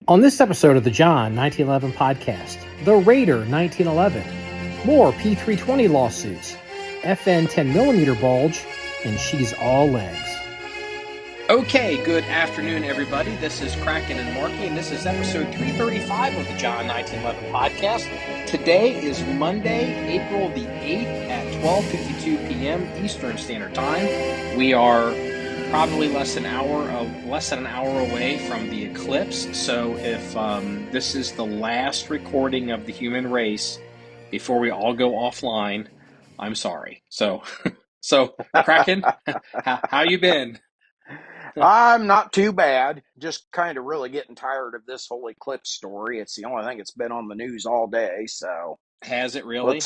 On this episode of the John 1911 podcast, the Raider 1911, more P320 lawsuits, FN 10mm bulge, and she's all legs. Okay, good afternoon, everybody. This is Kraken and Marky, and this is episode 335 of the John 1911 podcast. Today is Monday, April the 8th at 12:52 p.m. Eastern Standard Time. We are probably less than an hour away from the eclipse. So if this is the last recording of the human race before we all go offline, I'm sorry. So Kraken, how you been? I'm not too bad. Just kind of really getting tired of this whole eclipse story. It's the only thing that's been on the news all day. So Has it really?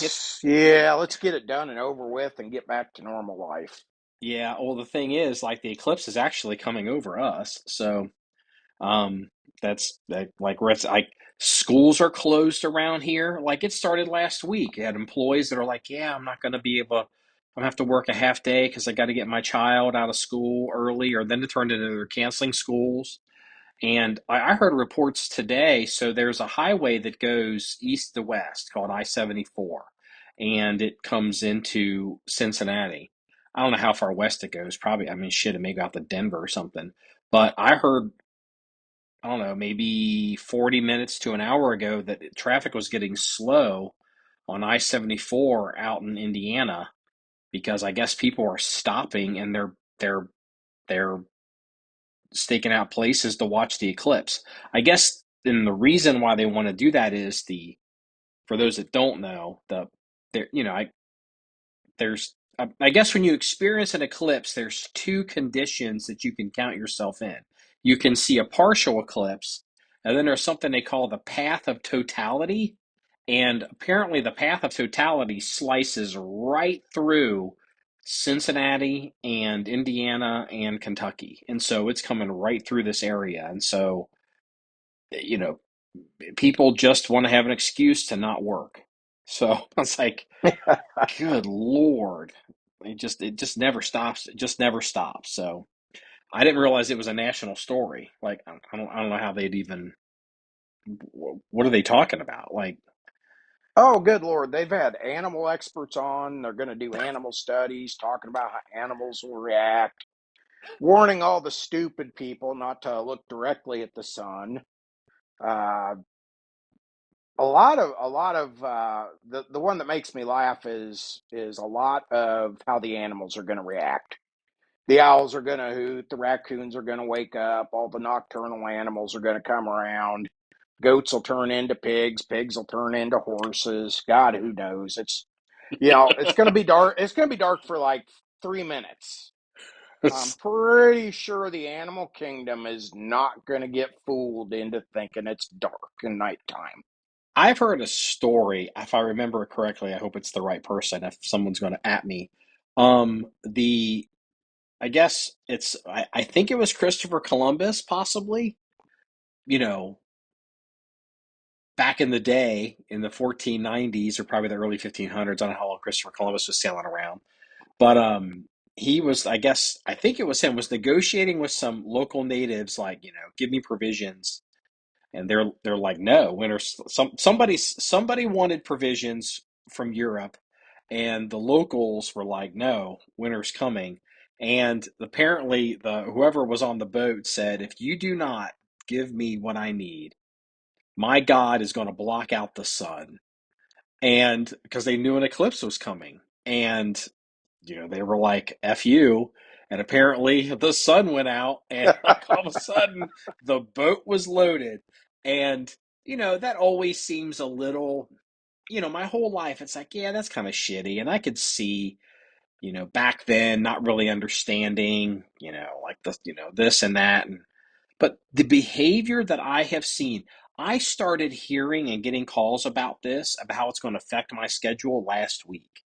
let's get it done and over with and get back to normal life. Yeah, well, the thing is, like, the eclipse is actually coming over us. So, um, that's like where it's like schools are closed around here. Like, it started last week. You had employees that are like, yeah, I'm not going to be able, I'm gonna have to work a half day because I got to get my child out of school early, or then it turned into they're canceling schools. And I heard reports today. So there's a highway that goes east to west called I-74, and it comes into Cincinnati. I don't know how far west it goes. Probably, I mean, shit, it may go out to Denver or something. But I heard, I don't know, maybe 40 minutes to an hour ago that traffic was getting slow on I-74 out in Indiana because I guess people are stopping and they're staking out places to watch the eclipse. I guess, and the reason why they want to do that is for those that don't know, there, you know, there's, I guess when you experience an eclipse, there's two conditions that you can count yourself in. You can see a partial eclipse, and then there's something they call the path of totality. And apparently, the path of totality slices right through Cincinnati and Indiana and Kentucky. And so it's coming right through this area. And so, you know, people just want to have an excuse to not work. So it's like, good Lord. It just never stops. It just never stops. So I didn't realize it was a national story. Like, I don't know how they'd even, what are they talking about? Like, Oh, good Lord. They've had animal experts on. They're going to do animal studies, talking about how animals will react, warning all the stupid people not to look directly at the sun. Uh, the one that makes me laugh is a lot of how the animals are going to react. The owls are going to hoot, the raccoons are going to wake up, all the nocturnal animals are going to come around. Goats will turn into pigs, pigs will turn into horses. God, who knows? It's going to be dark. It's going to be dark for like 3 minutes. I'm pretty sure the animal kingdom is not going to get fooled into thinking it's dark and nighttime. I've heard a story, if I remember it correctly. I hope it's the right person. If someone's going to at me, the I guess I think it was Christopher Columbus, possibly. You know, back in the day, in the 1490s or probably the early 1500s. I don't know how long Christopher Columbus was sailing around, but he was, I think it was him, was negotiating with some local natives, like, give me provisions. And they're like, no, somebody wanted provisions from Europe, and the locals were like, no, winter's coming. And apparently, the whoever was on the boat said, if you do not give me what I need, my God is going to block out the sun. And because they knew an eclipse was coming, and they were like, F you. And apparently the sun went out, and like all of a sudden the boat was loaded. And, that always seems a little, my whole life, it's like, yeah, that's kind of shitty. And I could see, back then not really understanding, like this and that. But the behavior that I have seen, I started hearing and getting calls about this, about how it's going to affect my schedule last week.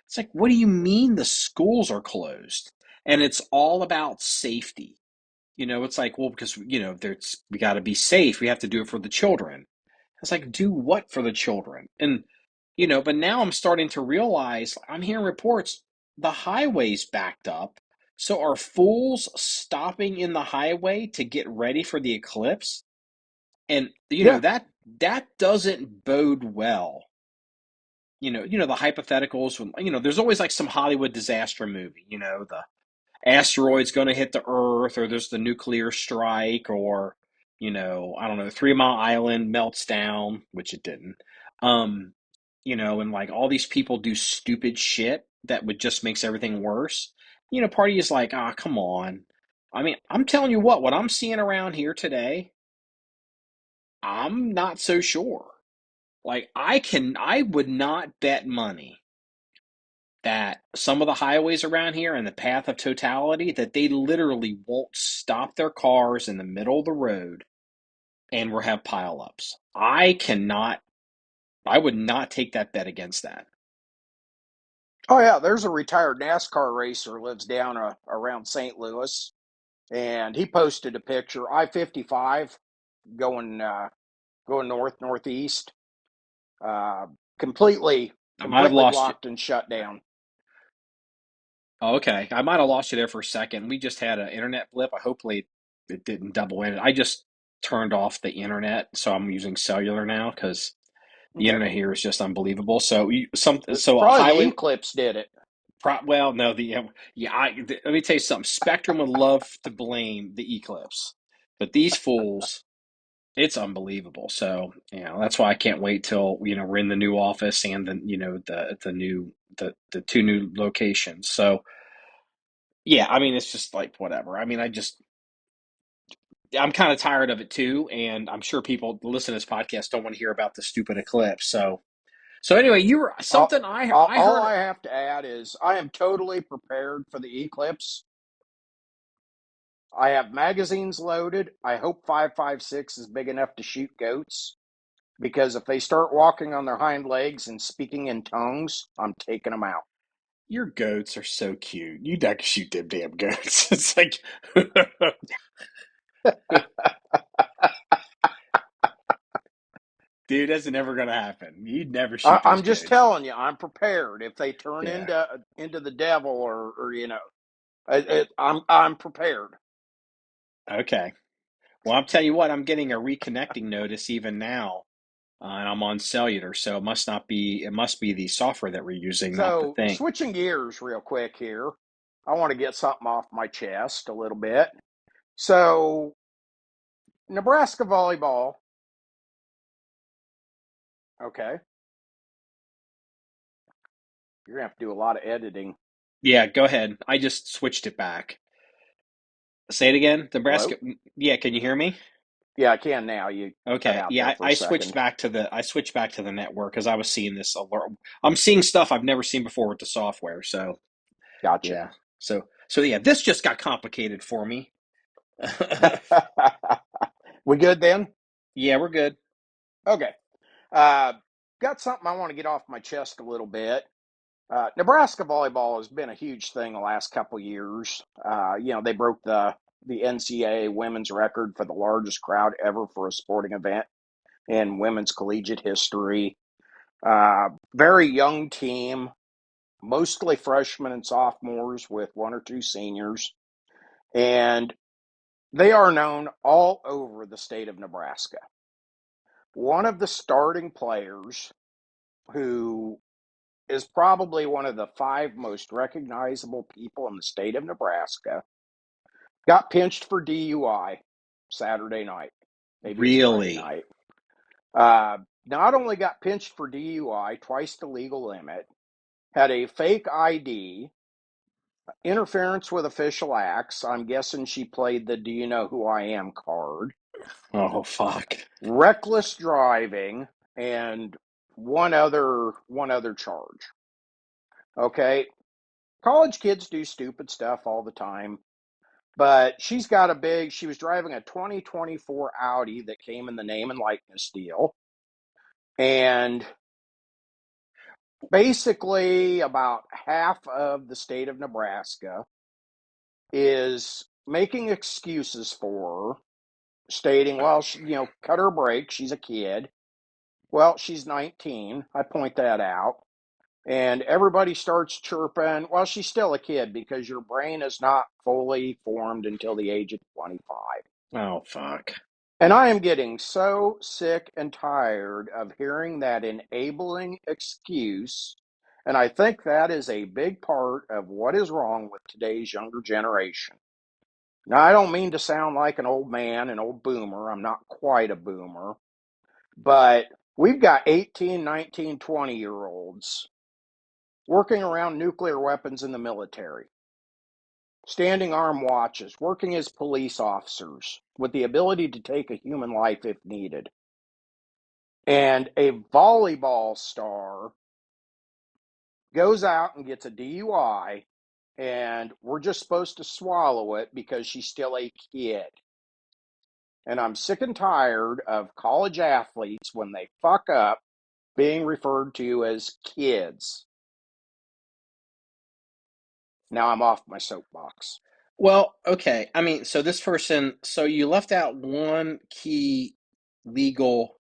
It's like, what do you mean the schools are closed? And it's all about safety. It's like, well, because, we got to be safe. We have to do it for the children. It's like, do what for the children? And, but now I'm starting to realize, I'm hearing reports, the highway's backed up. So are fools stopping in the highway to get ready for the eclipse? And Yeah. that doesn't bode well. The hypotheticals when there's always like some Hollywood disaster movie, the asteroid's going to hit the Earth, or there's the nuclear strike, or I don't know, 3 Mile Island melts down, which it didn't. Um, and like all these people do stupid shit that would just makes everything worse. Party is like, ah, come on. I mean, I'm telling you what I'm seeing around here today, I'm not so sure. Like I would not bet money that some of the highways around here and the path of totality that they literally won't stop their cars in the middle of the road and we'll have pileups. I would not take that bet against that. Oh yeah, there's a retired NASCAR racer lives down around St. Louis, and he posted a picture I-55 going going northeast, uh, completely I might have completely lost you. blocked and shut down. Oh, okay. I might have lost you there for a second. We just had an internet blip. Hopefully it didn't double in. I just turned off the internet, so I'm using cellular now because the Okay, internet here is just unbelievable. So it's so a probably the highway. eclipse did it. Well, no, yeah. Let me tell you something. Spectrum would love to blame the eclipse, but these fools, it's unbelievable. So that's why I can't wait till we're in the new office and the two new locations. So yeah, I mean it's just like whatever. I mean I'm kind of tired of it too, and I'm sure people that listen to this podcast don't want to hear about the stupid eclipse. So anyway, you were All, something I all heard. I have to add is I am totally prepared for the eclipse. I have magazines loaded. I hope 5.56 is big enough to shoot goats because if they start walking on their hind legs and speaking in tongues, I'm taking them out. Your goats are so cute. You not shoot them damn goats. It's like, dude, that's never gonna happen. You'd never shoot those I'm just goats. telling you, I'm prepared. If they turn Yeah. into the devil or I'm prepared. Okay. Well, I'm telling you what, I'm getting a reconnecting notice even now, and I'm on cellular, so it must not be. It must be the software that we're using, not the So thing. switching gears real quick here, I want to get something off my chest a little bit. So Nebraska volleyball, okay, you're gonna have to do a lot of editing. Yeah, go ahead. I just switched it back. Say it again. Hello? Nebraska. Yeah, can you hear me? Yeah, I can now. You cut Okay. out Yeah, there for a second. I switched back to the network because I was seeing this alert. I'm seeing stuff I've never seen before with the software. So Gotcha. yeah. So yeah, this just got complicated for me. We good then? Yeah, we're good. Okay. Uh, got something I want to get off my chest a little bit. Nebraska volleyball has been a huge thing the last couple years. They broke the NCAA women's record for the largest crowd ever for a sporting event in women's collegiate history. Very young team, mostly freshmen and sophomores with one or two seniors, and they are known all over the state of Nebraska. One of the starting players, who is probably one of the five most recognizable people in the state of Nebraska, got pinched for DUI Saturday night. Maybe it was Friday Really? night. Not only got pinched for DUI, twice the legal limit, had a fake ID, interference with official acts. I'm guessing she played the "Do you know who I am" card, Oh, fuck. reckless driving, and one other charge. Okay, college kids do stupid stuff all the time, but she was driving a 2024 Audi that came in the name and likeness deal, and basically about half of the state of Nebraska is making excuses for her, stating, well, cut her break. She's a kid. Well, she's 19. I point that out. And everybody starts chirping, well, she's still a kid because your brain is not fully formed until the age of 25. Oh, fuck. And I am getting so sick and tired of hearing that enabling excuse. And I think that is a big part of what is wrong with today's younger generation. Now, I don't mean to sound like an old man, an old boomer. I'm not quite a boomer. But we've got 18, 19, 20-year olds working around nuclear weapons in the military, standing arm watches, working as police officers with the ability to take a human life if needed. And a volleyball star goes out and gets a DUI, and we're just supposed to swallow it because she's still a kid. And I'm sick and tired of college athletes, when they fuck up, being referred to as kids. Now I'm off my soapbox. Well, okay. I mean, so this person, so you left out one key legal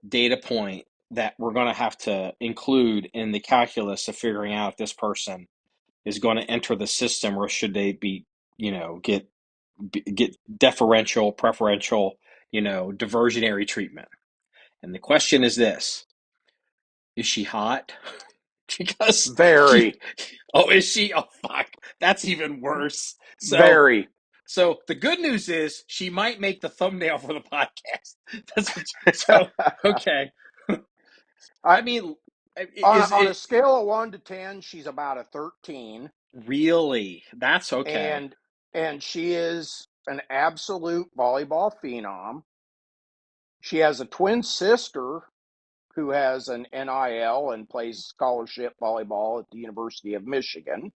data point that we're going to have to include in the calculus of figuring out if this person is going to enter the system or should they be, get deferential, preferential, diversionary treatment. And the question is this: is she hot? Because Very, oh, is she? Oh, fuck, that's even worse. So, very. so the good news is she might make the thumbnail for the podcast. That's what, so okay. I, I mean, is on a it scale of 1 to 10, she's about a 13, really? That's okay. and she is an absolute volleyball phenom. She has a twin sister who has an NIL and plays scholarship volleyball at the University of Michigan.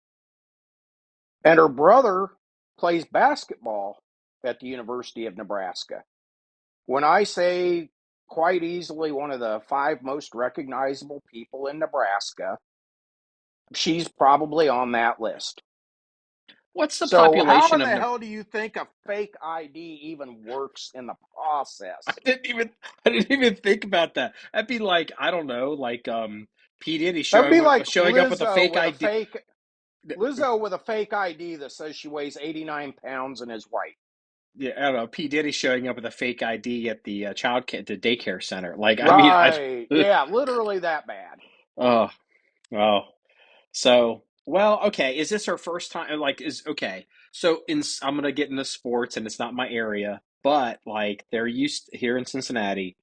And her brother plays basketball at the University of Nebraska. When I say quite easily one of the 5 most recognizable people in Nebraska, she's probably on that list. What's the So, how population in of the Nebraska? hell do you think a fake ID even works in the I process? didn't even I didn't even think about that. That'd be like, I don't know, like P. Diddy That'd be showing like showing up with a fake ID. Lizzo with a fake ID that says she weighs 89 pounds and is white. Yeah, I don't know. P. Diddy showing up with a fake ID at the the daycare center. Like, I mean, I Right. Yeah, literally that bad. oh oh. So, well, okay. Is this her first time? Like, is okay. So, I'm gonna get into sports, and it's not my area, but like, they're used here in Cincinnati.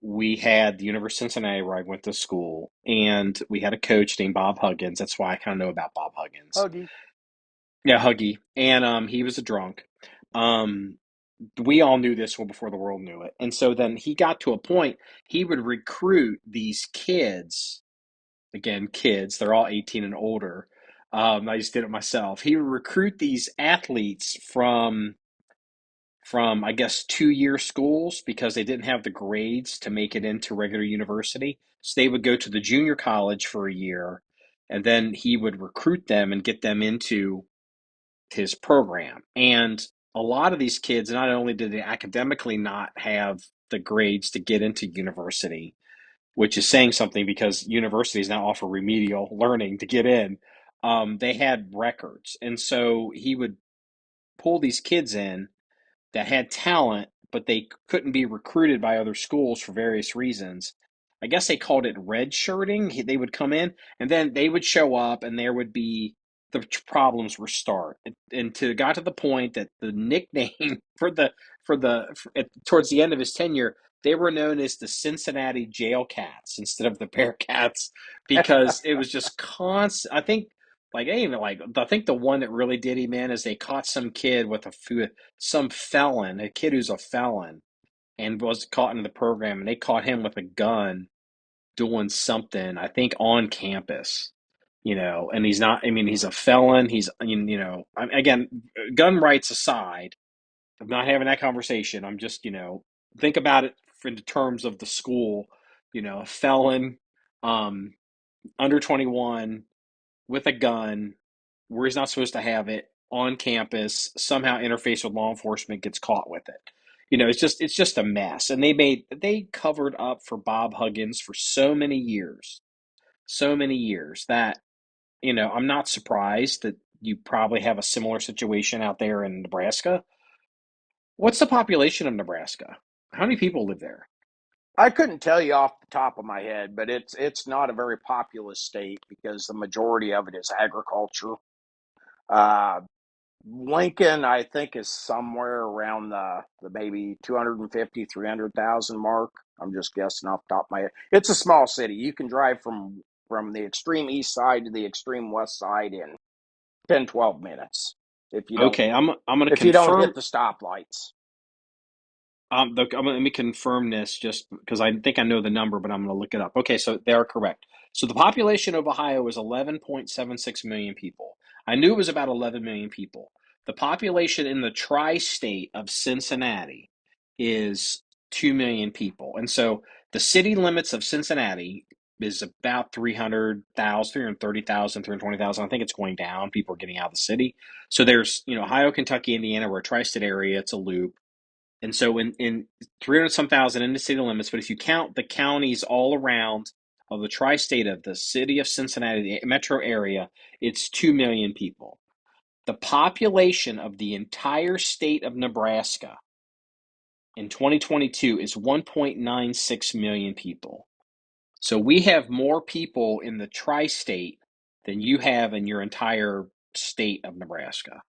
We had the University of Cincinnati where I went to school, and we had a coach named Bob Huggins. That's why I kind of know about Bob Huggins. Huggy. Yeah, Huggy, and he was a drunk. Um, we all knew this well before the world knew it, and so then he got to a point he would recruit these kids. Again, kids, they're all 18 and older. I just did it myself. He would recruit these athletes from I guess 2-year schools because they didn't have the grades to make it into regular university. So they would go to the junior college for a year, and then he would recruit them and get them into his program. And a lot of these kids, not only did they academically not have the grades to get into university, which is saying something because universities now offer remedial learning to get in, they had records. And so he would pull these kids in that had talent, but they couldn't be recruited by other schools for various reasons. I guess they called it red shirting. They would come in and then they would show up and there would be the problems would start. And to got to the point that the nickname towards the end of his tenure, they were known as the Cincinnati Jail Cats instead of the Bearcats because it was just constant. I think like even like I think the one that really did him in is they caught some kid with some felon, a kid who's a felon, and was caught in the program, and they caught him with a gun doing something, I think on campus, and he's not, I mean, he's a felon. Again, gun rights aside, I'm not having that conversation. I'm just, think about it in terms of the school, a felon, um, under 21 with a gun where he's not supposed to have it on campus, somehow interface with law enforcement, gets caught with it. It's just a mess. And they covered up for Bob Huggins for so many years that, I'm not surprised that you probably have a similar situation out there in Nebraska. What's the population of Nebraska? How many people live there? I couldn't tell you off the top of my head, but it's not a very populous state because the majority of it is agriculture. Uh, Lincoln, I think, is somewhere around the maybe 250, 300,000 mark. I'm just guessing off the top of my head. It's a small city. You can drive from the extreme east side to the extreme west side in 10, 12 minutes if you don't Okay, I'm going to if you don't hit confirm. the stoplights. Let me confirm this just because I think I know the number, but I'm going to look it up. Okay, so they are correct. So the population of Ohio is 11.76 million people. I knew it was about 11 million people. The population in the tri-state of Cincinnati is 2 million people. And so the city limits of Cincinnati is about 300,000, 330,000, 320,000. I think it's going down. People are getting out of the city. So there's, Ohio, Kentucky, Indiana, we're a tri-state area. It's a loop. And so in 300 some thousand in the city limits, but if you count the counties all around of the tri-state of the city of Cincinnati, the metro area, it's 2 million people. The population of the entire state of Nebraska in 2022 is 1.96 million people. So we have more people in the tri-state than you have in your entire state of Nebraska.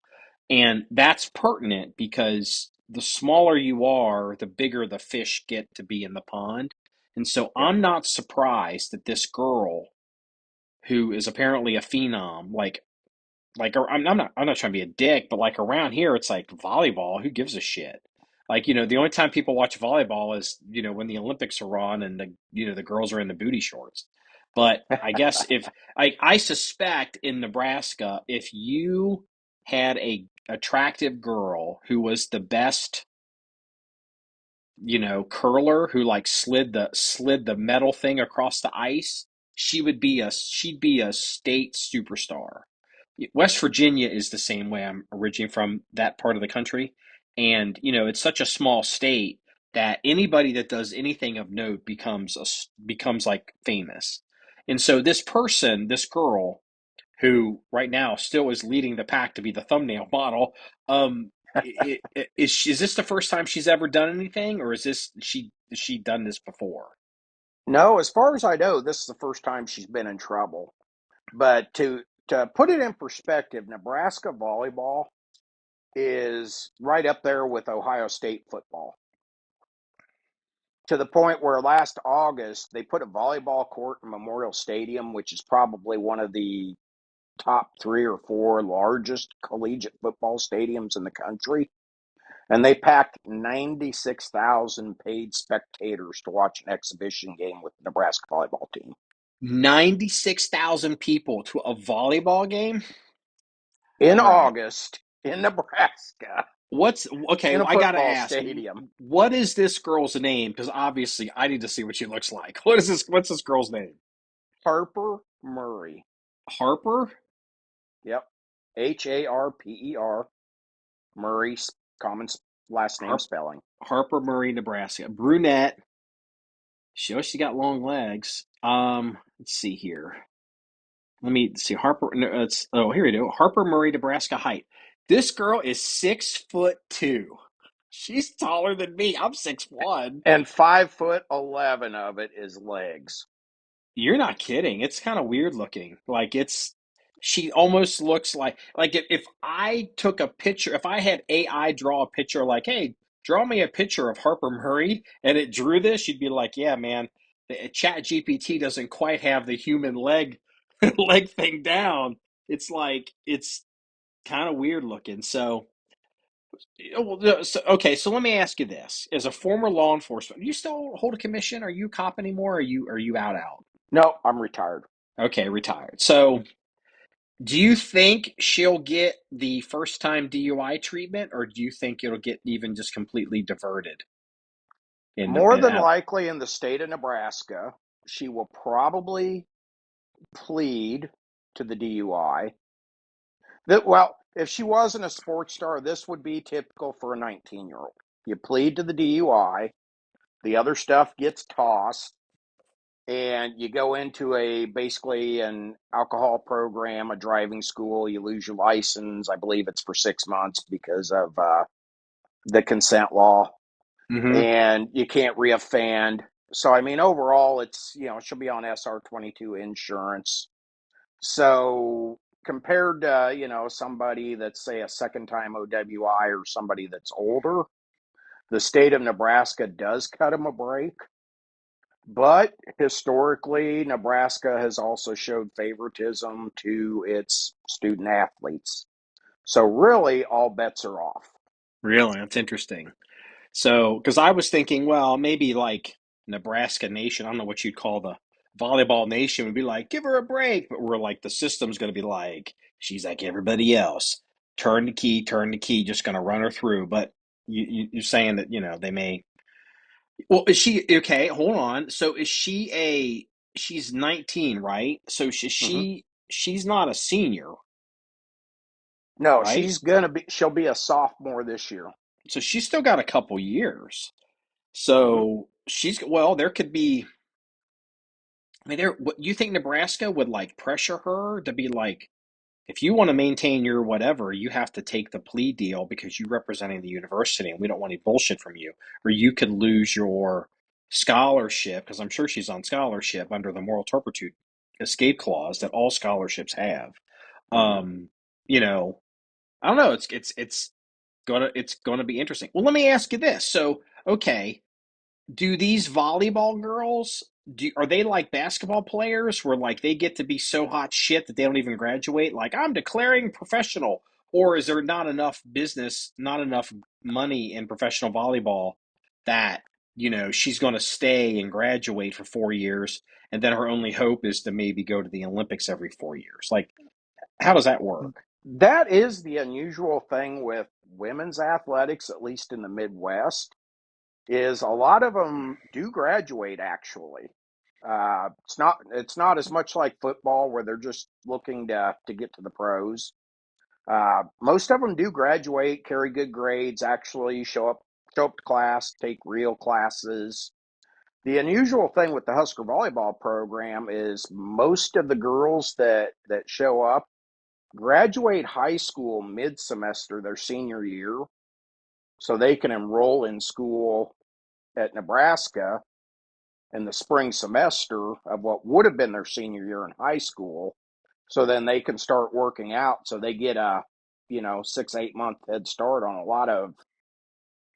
And that's pertinent because the smaller you are, the bigger the fish get to be in the pond. And so Yeah. I'm not surprised that this girl, who is apparently a phenom, I'm not trying to be a dick, but like around here, it's like volleyball. Who gives a shit? Like, the only time people watch volleyball is, when the Olympics are on and the girls are in the booty shorts. But I guess if I suspect in Nebraska, if you had a attractive girl who was the best, curler who like slid the metal thing across the ice, she'd be a state superstar. West Virginia is the same way. I'm originally from that part of the country. And, it's such a small state that anybody that does anything of note becomes like famous. And so this girl, who right now still is leading the pack to be the thumbnail model, is this the first time she's ever done anything, or has she done this before? No, as far as I know, this is the first time she's been in trouble. But to put it in perspective, Nebraska volleyball is right up there with Ohio State football. To the point where last August they put a volleyball court in Memorial Stadium, which is probably one of the top 3 or 4 largest collegiate football stadiums in the country. And they packed 96,000 paid spectators to watch an exhibition game with the Nebraska volleyball team 96,000 people to a volleyball game? in All right. August in Nebraska What's okay? in a I gotta football ask, stadium. what is this girl's name? Because obviously, I need to see what she looks like. What is this? What's this girl's name? Harper Murray. Harper? Yep. Harper. Murray, common last name Har- spelling. Harper Murray, Nebraska. Brunette. She got long legs. Let's see here. Let me see. Harper. No, here we go. Harper Murray, Nebraska height. This girl is 6'2". She's taller than me. I'm 6'1". And 5'11" of it is legs. You're not kidding. It's kind of weird looking. She almost looks like if I took a picture, if I had AI draw a picture like, hey, draw me a picture of Harper Murray, and it drew this, you'd be like, yeah, man, the Chat GPT doesn't quite have the human leg leg thing down. It's kind of weird looking. Okay, so let me ask you this: as a former law enforcement, do you still hold a commission? Are you a cop anymore? Are you out? No, I'm retired. Okay, retired. So, do you think she'll get the first time DUI treatment, or do you think it'll get even just completely diverted More than out? likely in the state of Nebraska, she will probably plead to the DUI. Well, if she wasn't a sports star, this would be typical for a 19-year-old. You plead to the DUI, the other stuff gets tossed, and you go into basically an alcohol program, a driving school. You lose your license. I believe it's for 6 months because of the consent law, Mm-hmm. and you can't reoffend. So I mean, overall, it's she'll be on SR 22 insurance. So compared to somebody that's say a second time OWI or somebody that's older, the state of Nebraska does cut them a break. But historically, Nebraska has also showed favoritism to its student athletes. So really, all bets are off. Really, that's interesting. So, because I was thinking, well, maybe like Nebraska Nation, I don't know what you'd call the volleyball nation, would be like, give her a break. But we're like, the system's going to be like, she's like everybody else. Turn the key, just going to run her through. But you're saying that, they may. Well, is she, okay, hold on. So she's 19, right? So Mm-hmm. she's not a senior, No, right? she'll be a sophomore this year. So she's still got a couple years. Mm-hmm. So well, there could be. I mean, you think Nebraska would like pressure her to be like, if you want to maintain your whatever, you have to take the plea deal because you're representing the university and we don't want any bullshit from you. Or you could lose your scholarship, because I'm sure she's on scholarship under the moral turpitude escape clause that all scholarships have. Mm-hmm. Um, you know, I don't know. It's gonna be interesting. Well, let me ask you this. So, okay, do these volleyball girls are they like basketball players where like they get to be so hot shit that they don't even graduate, like I'm declaring professional? Or is there not enough business, not enough money in professional volleyball that she's going to stay and graduate for 4 years, and then her only hope is to maybe go to the Olympics every 4 years? Like, how does that work? That is the unusual thing with women's athletics, at least in the Midwest, is a lot of them do graduate actually. It's not as much like football where they're just looking to get to the pros. Most of them do graduate, carry good grades, actually show up to class, take real classes. The unusual thing with the Husker volleyball program is most of the girls that show up graduate high school mid semester their senior year, so they can enroll in school at Nebraska in the spring semester of what would have been their senior year in high school. So then they can start working out. So they get a 6-8 month head start on a lot of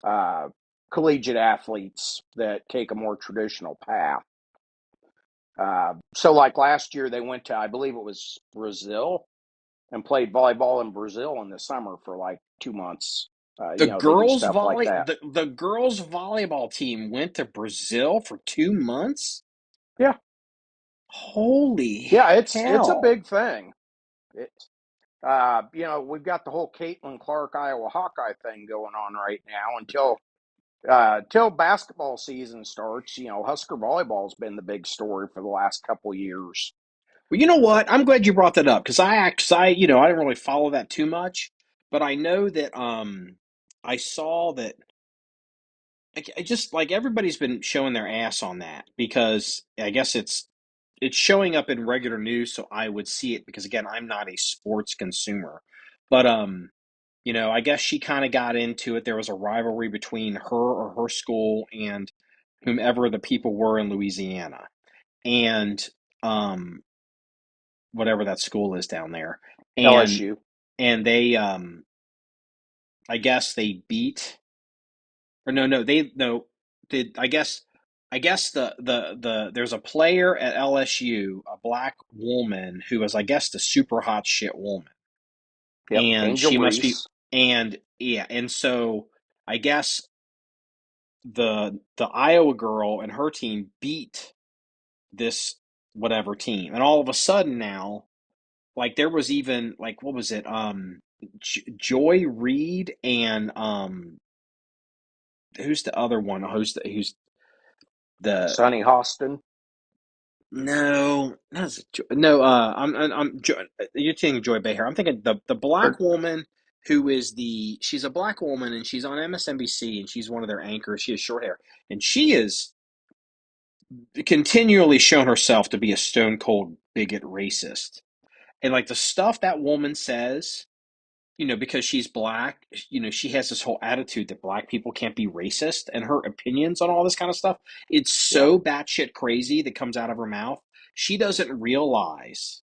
uh, collegiate athletes that take a more traditional path. So like last year, they went to, I believe it was Brazil, and played volleyball in Brazil in the summer for like 2 months. They do stuff like that. The girls volleyball team went to Brazil for 2 months. Yeah, Holy yeah, it's a hell. big thing. It, we've got the whole Caitlin Clark Iowa Hawkeye thing going on right now until basketball season starts. Husker volleyball's been the big story for the last couple years. Well, you know what? I'm glad you brought that up because I didn't really follow that too much, but I know that I saw that I just like everybody's been showing their ass on that because I guess it's showing up in regular news, so I would see it because again, I'm not a sports consumer. But I guess she kind of got into it. There was a rivalry between her or her school and whomever the people were in Louisiana. And um whatever that school is down there. And LSU. they I guess they beat, or no they no did I guess there's a player at LSU, a black woman who is I guess the super hot shit woman. Yep, And Angel she must be, Reese. and yeah, and so I guess the Iowa girl and her team beat this whatever team. And all of a sudden now, like there was even like what was it? Joy Reid and who's the other one? Who's the Sonny Hostin. no, not is it no, you're thinking Joy Behar. I'm thinking the black Or woman she's a black woman and she's on MSNBC and she's one of their anchors. She has short hair and she is continually shown herself to be a stone cold bigot racist. And like the stuff that woman says, because she's black, she has this whole attitude that black people can't be racist, and her opinions on all this kind of stuff, it's Yeah. so batshit crazy that comes out of her mouth. She doesn't realize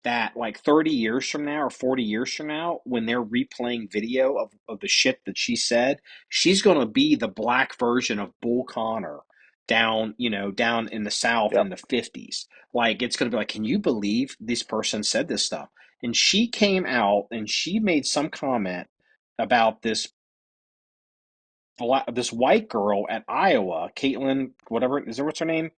that like 30 years from now or 40 years from now, when they're replaying video of the shit that she said, she's going to be the black version of Bull Connor down in the South in Yep. the 50s. Like, it's going to be like, can you believe this person said this stuff? And she came out and she made some comment about this white girl at Iowa, Caitlin, whatever, what's her name?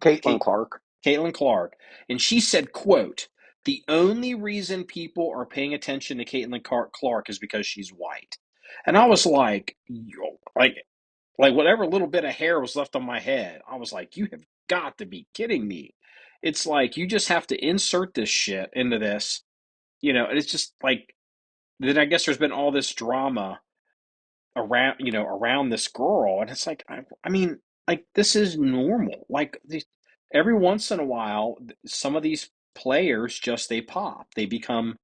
Caitlin Kate, Clark. Caitlin Clark, and she said, "quote The only reason people are paying attention to Caitlin Clark is because she's white." And I was like, yo, like whatever little bit of hair was left on my head, I was like, "You have got to be kidding me!" It's like you just have to insert this shit into this, and it's just like then I guess there's been all this drama around this girl, and it's like I mean, like, this is normal. Like, every once in a while some of these players just they pop, they become,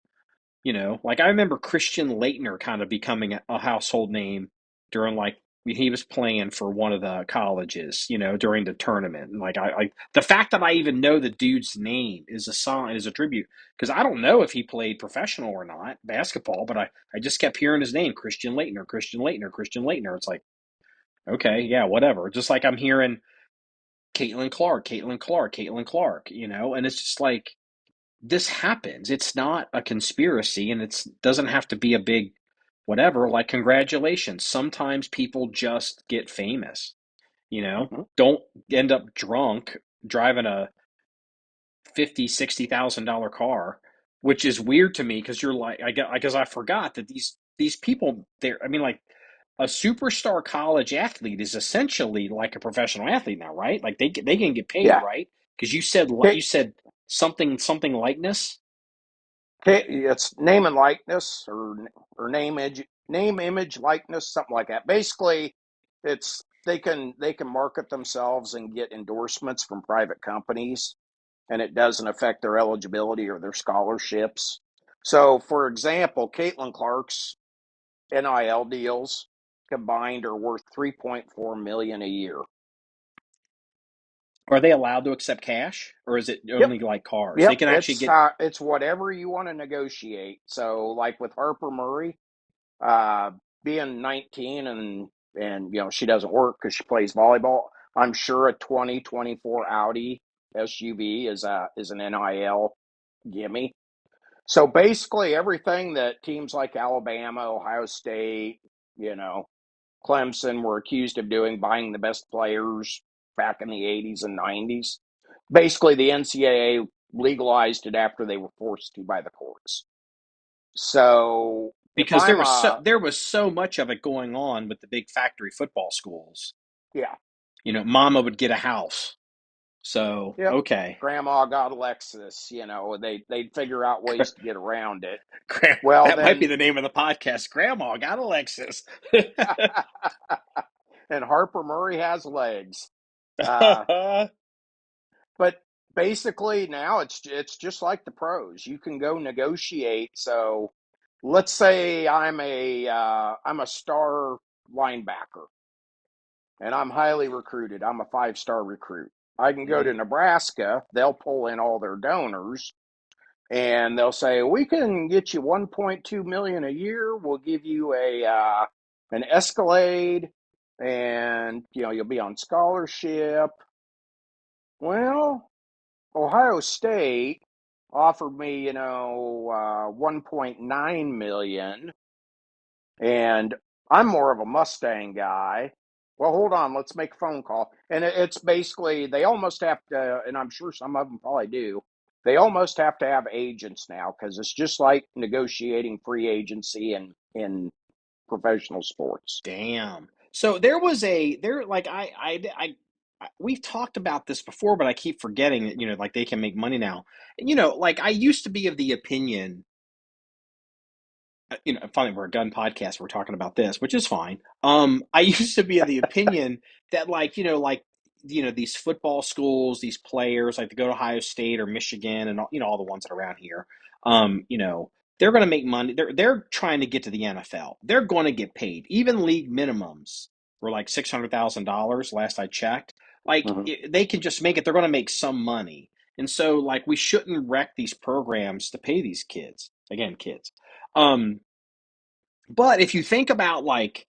like, I remember Christian Leitner kind of becoming a household name during, like, he was playing for one of the colleges, during the tournament. And like, the fact that I even know the dude's name is a song, is a tribute, because I don't know if he played professional or not basketball, but I just kept hearing his name, Christian Leitner, Christian Leitner, Christian Leitner. It's like, okay, yeah, whatever. Just like I'm hearing Caitlin Clark, Caitlin Clark, Caitlin Clark, and it's just like, this happens. It's not a conspiracy, and it doesn't have to be a big whatever. Like, congratulations. Sometimes people just get famous. Hmm. Don't end up drunk driving a 50, $60,000 car, which is weird to me because you're like, because I forgot that these people, they're, I mean, like, a superstar college athlete is essentially like a professional athlete now, right? Like, they can get paid, Yeah. right? Because you said something likeness. It's name and likeness, or name, image, likeness, something like that. Basically, it's they can market themselves and get endorsements from private companies, and it doesn't affect their eligibility or their scholarships. So, for example, Caitlin Clark's NIL deals combined are worth 3.4 million a year. Are they allowed to accept cash, or is it Yep. only like cars? They Yep, can actually get. it's whatever you want to negotiate. So, like with Harper Murray, uh, being 19, and she doesn't work because she plays volleyball. I'm sure a 2024 Audi SUV is an NIL gimme. So basically, everything that teams like Alabama, Ohio State, you know, Clemson were accused of doing, buying the best players back in the 80s and 90s. Basically, the NCAA legalized it after they were forced to by the courts. So if Because there I'm was so a, there was so much of it going on with the big factory football schools. yeah, Mama would get a house. So, yep, okay. grandma got a Lexus, they'd figure out ways to get around it. Well, That might be then, the name of the podcast. Grandma got a Lexus. and Harper Murray has legs. Uh, but basically now it's just like the pros. You can go negotiate. So let's say I'm a star linebacker and I'm highly recruited. I'm a 5-star recruit. I can go Mhm. to Nebraska. They'll pull in all their donors and they'll say we can get you 1.2 million a year. We'll give you a an Escalade, and you'll be on scholarship. Well, Ohio State offered me, 1.9 million, and I'm more of a Mustang guy. Well, hold on, let's make a phone call. And it's basically they almost have to, and I'm sure some of them probably do. They almost have to have agents now because it's just like negotiating free agency in professional sports. Damn. So there was like we've talked about this before, but I keep forgetting that, like, they can make money now. And, like, I used to be of the opinion, finally, we're a gun podcast. We're talking about this, which is fine. I used to be of the opinion that, these football schools, these players, like, to go to Ohio State or Michigan, and all the ones that are around here. they're going to make money. They're trying to get to the NFL. They're going to get paid. Even league minimums were like $600,000 last I checked. Like Hmm. they can just make it. They're going to make some money, and so like we shouldn't wreck these programs to pay these kids. Again, kids. Um, but if you think about like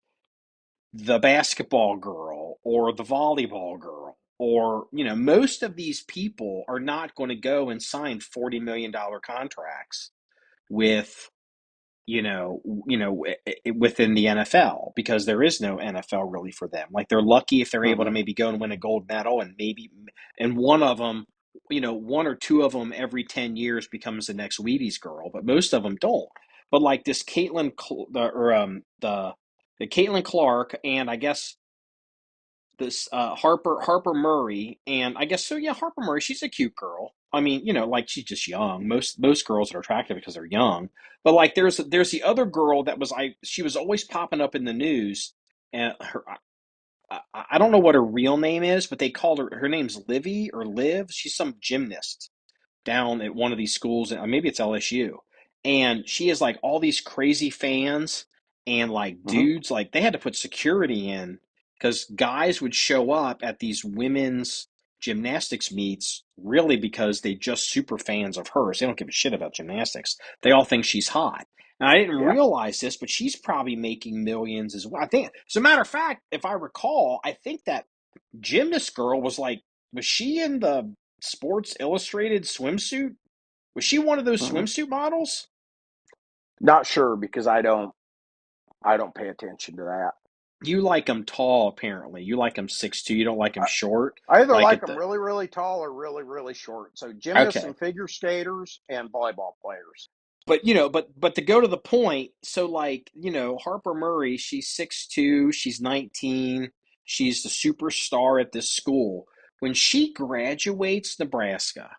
the basketball girl or the volleyball girl, or most of these people are not going to go and sign $40 million contracts with within the NFL, because there is no NFL really for them. Like they're lucky if they're able to Hmm. maybe go and win a gold medal, and one of them, one or two of them every 10 years becomes the next Wheaties girl, but most of them don't. But like this the Caitlin Clark, and I guess this Harper Murray, and I guess so. Yeah, Harper Murray. She's a cute girl. I mean, like she's just young. Most girls are attractive because they're young. But like, there's the other girl that she was always popping up in the news, and I don't know what her real name is, but they called her name's Livy or Liv. She's some gymnast down at one of these schools, and maybe it's LSU. And she has like all these crazy fans, and like Hmm. dudes, like they had to put security in because guys would show up at these women's gymnastics meets really because they just super fans of hers. They don't give a shit about gymnastics. They all think she's hot. And I didn't Yeah. realize this, but she's probably making millions as well. I think, as a matter of fact, if I recall, I think that gymnast girl was she in the Sports Illustrated swimsuit? Was she one of those Hmm. swimsuit models? Not sure because I don't pay attention to that. You like them tall, apparently. You like them 6'2". You don't like them I, short. I either Like like at them the really, really tall or really, really short. So gymnasts okay, and figure skaters and volleyball players. but but to go to the point. So like Harper Murray, she's 6'2". She's 19. She's the superstar at this school. When she graduates Nebraska,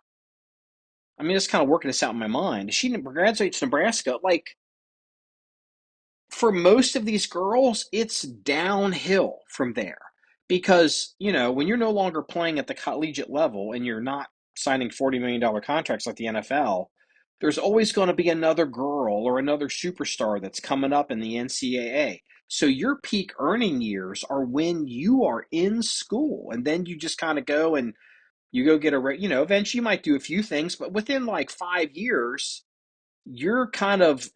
I mean, it's kind of working this out in my mind. She graduates Nebraska, like for most of these girls, it's downhill from there because, when you're no longer playing at the collegiate level and you're not signing $40 million contracts like the NFL, there's always going to be another girl or another superstar that's coming up in the NCAA. So your peak earning years are when you are in school, and then you just kind of go and you go get eventually you might do a few things, but within like 5 years,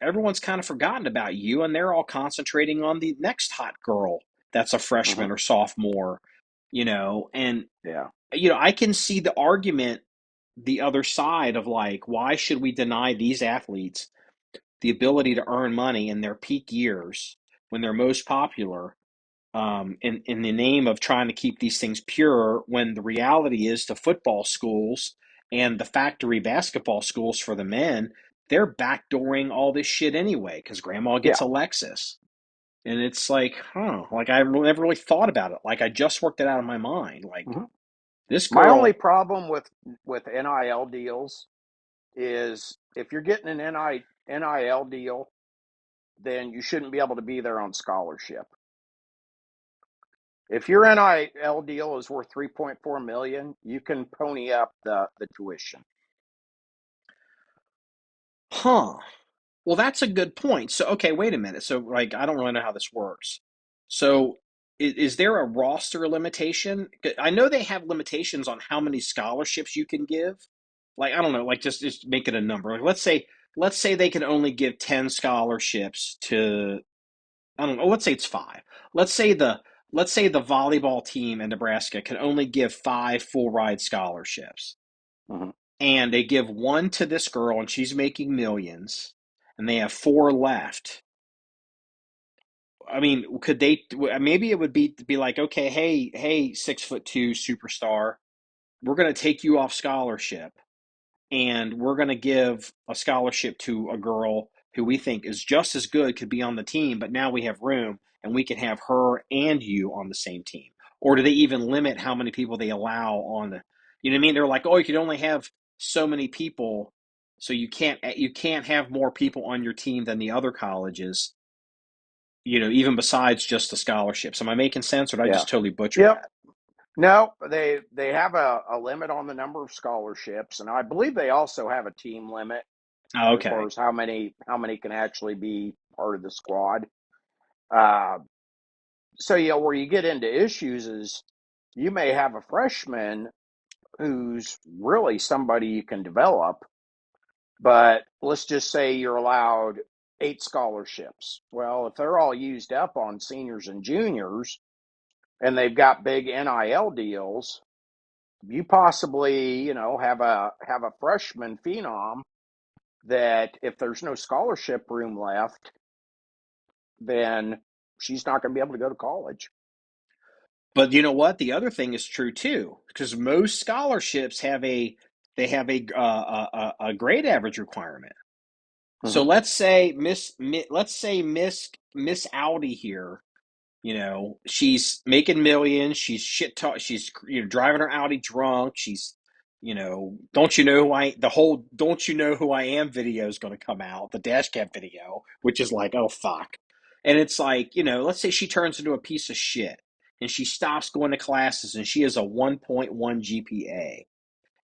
everyone's kind of forgotten about you, and they're all concentrating on the next hot girl that's a Hmm. freshman or sophomore, and Yeah. I can see the argument, the other side of like, why should we deny these athletes the ability to earn money in their peak years when they're most popular, in the name of trying to keep these things pure, when the reality is the football schools and the factory basketball schools for the men, they're backdooring all this shit anyway because grandma Yeah. gets a Lexus. And it's like, like I never really thought about it. Like I just worked it out in my mind. Like Hmm. this My only girl, problem with NIL deals is if you're getting an NIL deal, then you shouldn't be able to be there on scholarship. If your NIL deal is worth 3.4 million, you can pony up the tuition. huh? Well, that's a good point. So, okay, wait a minute. So, like, I don't really know how this works. So, is there a roster limitation? I know they have limitations on how many scholarships you can give. Like, I don't know, like just make it a number. Like, let's say they can only give 10 scholarships to, I don't know, let's say it's 5. Let's say the let's say the volleyball team in Nebraska can only give 5 full ride scholarships, Hmm. and they give one to this girl and she's making millions, and they have 4 left. I mean, could they, maybe it would be like, okay, hey 6'2" superstar, we're going to take you off scholarship, and we're going to give a scholarship to a girl who we think is just as good, could be on the team, but now we have room and we can have her and you on the same team. Or do they even limit how many people they allow on the, you know what I mean? They're like, oh, you can only have so many people, so you can't have more people on your team than the other colleges, even besides just the scholarships. Am I making sense, or did I Yeah. just totally butcher Yep. that? No, they have a limit on the number of scholarships, and I believe they also have a team limit. as far Okay. as how many can actually be part of the squad. Uh, so where you get into issues is you may have a freshman who's really somebody you can develop, but let's just say you're allowed 8 scholarships. Well, if they're all used up on seniors and juniors and they've got big NIL deals, you possibly, have a freshman phenom that if there's no scholarship room left, then she's not going to be able to go to college. But you know what? The other thing is true too, because most scholarships have a grade average requirement. So Mm-hmm. let's say Miss Audi here, she's making millions. She's shit talk. She's driving her Audi drunk. She's don't you know who I the whole don't you know who I am video is going to come out, the dash cam video, which is like, oh fuck. And it's like, let's say she turns into a piece of shit and she stops going to classes and she has a 1.1 GPA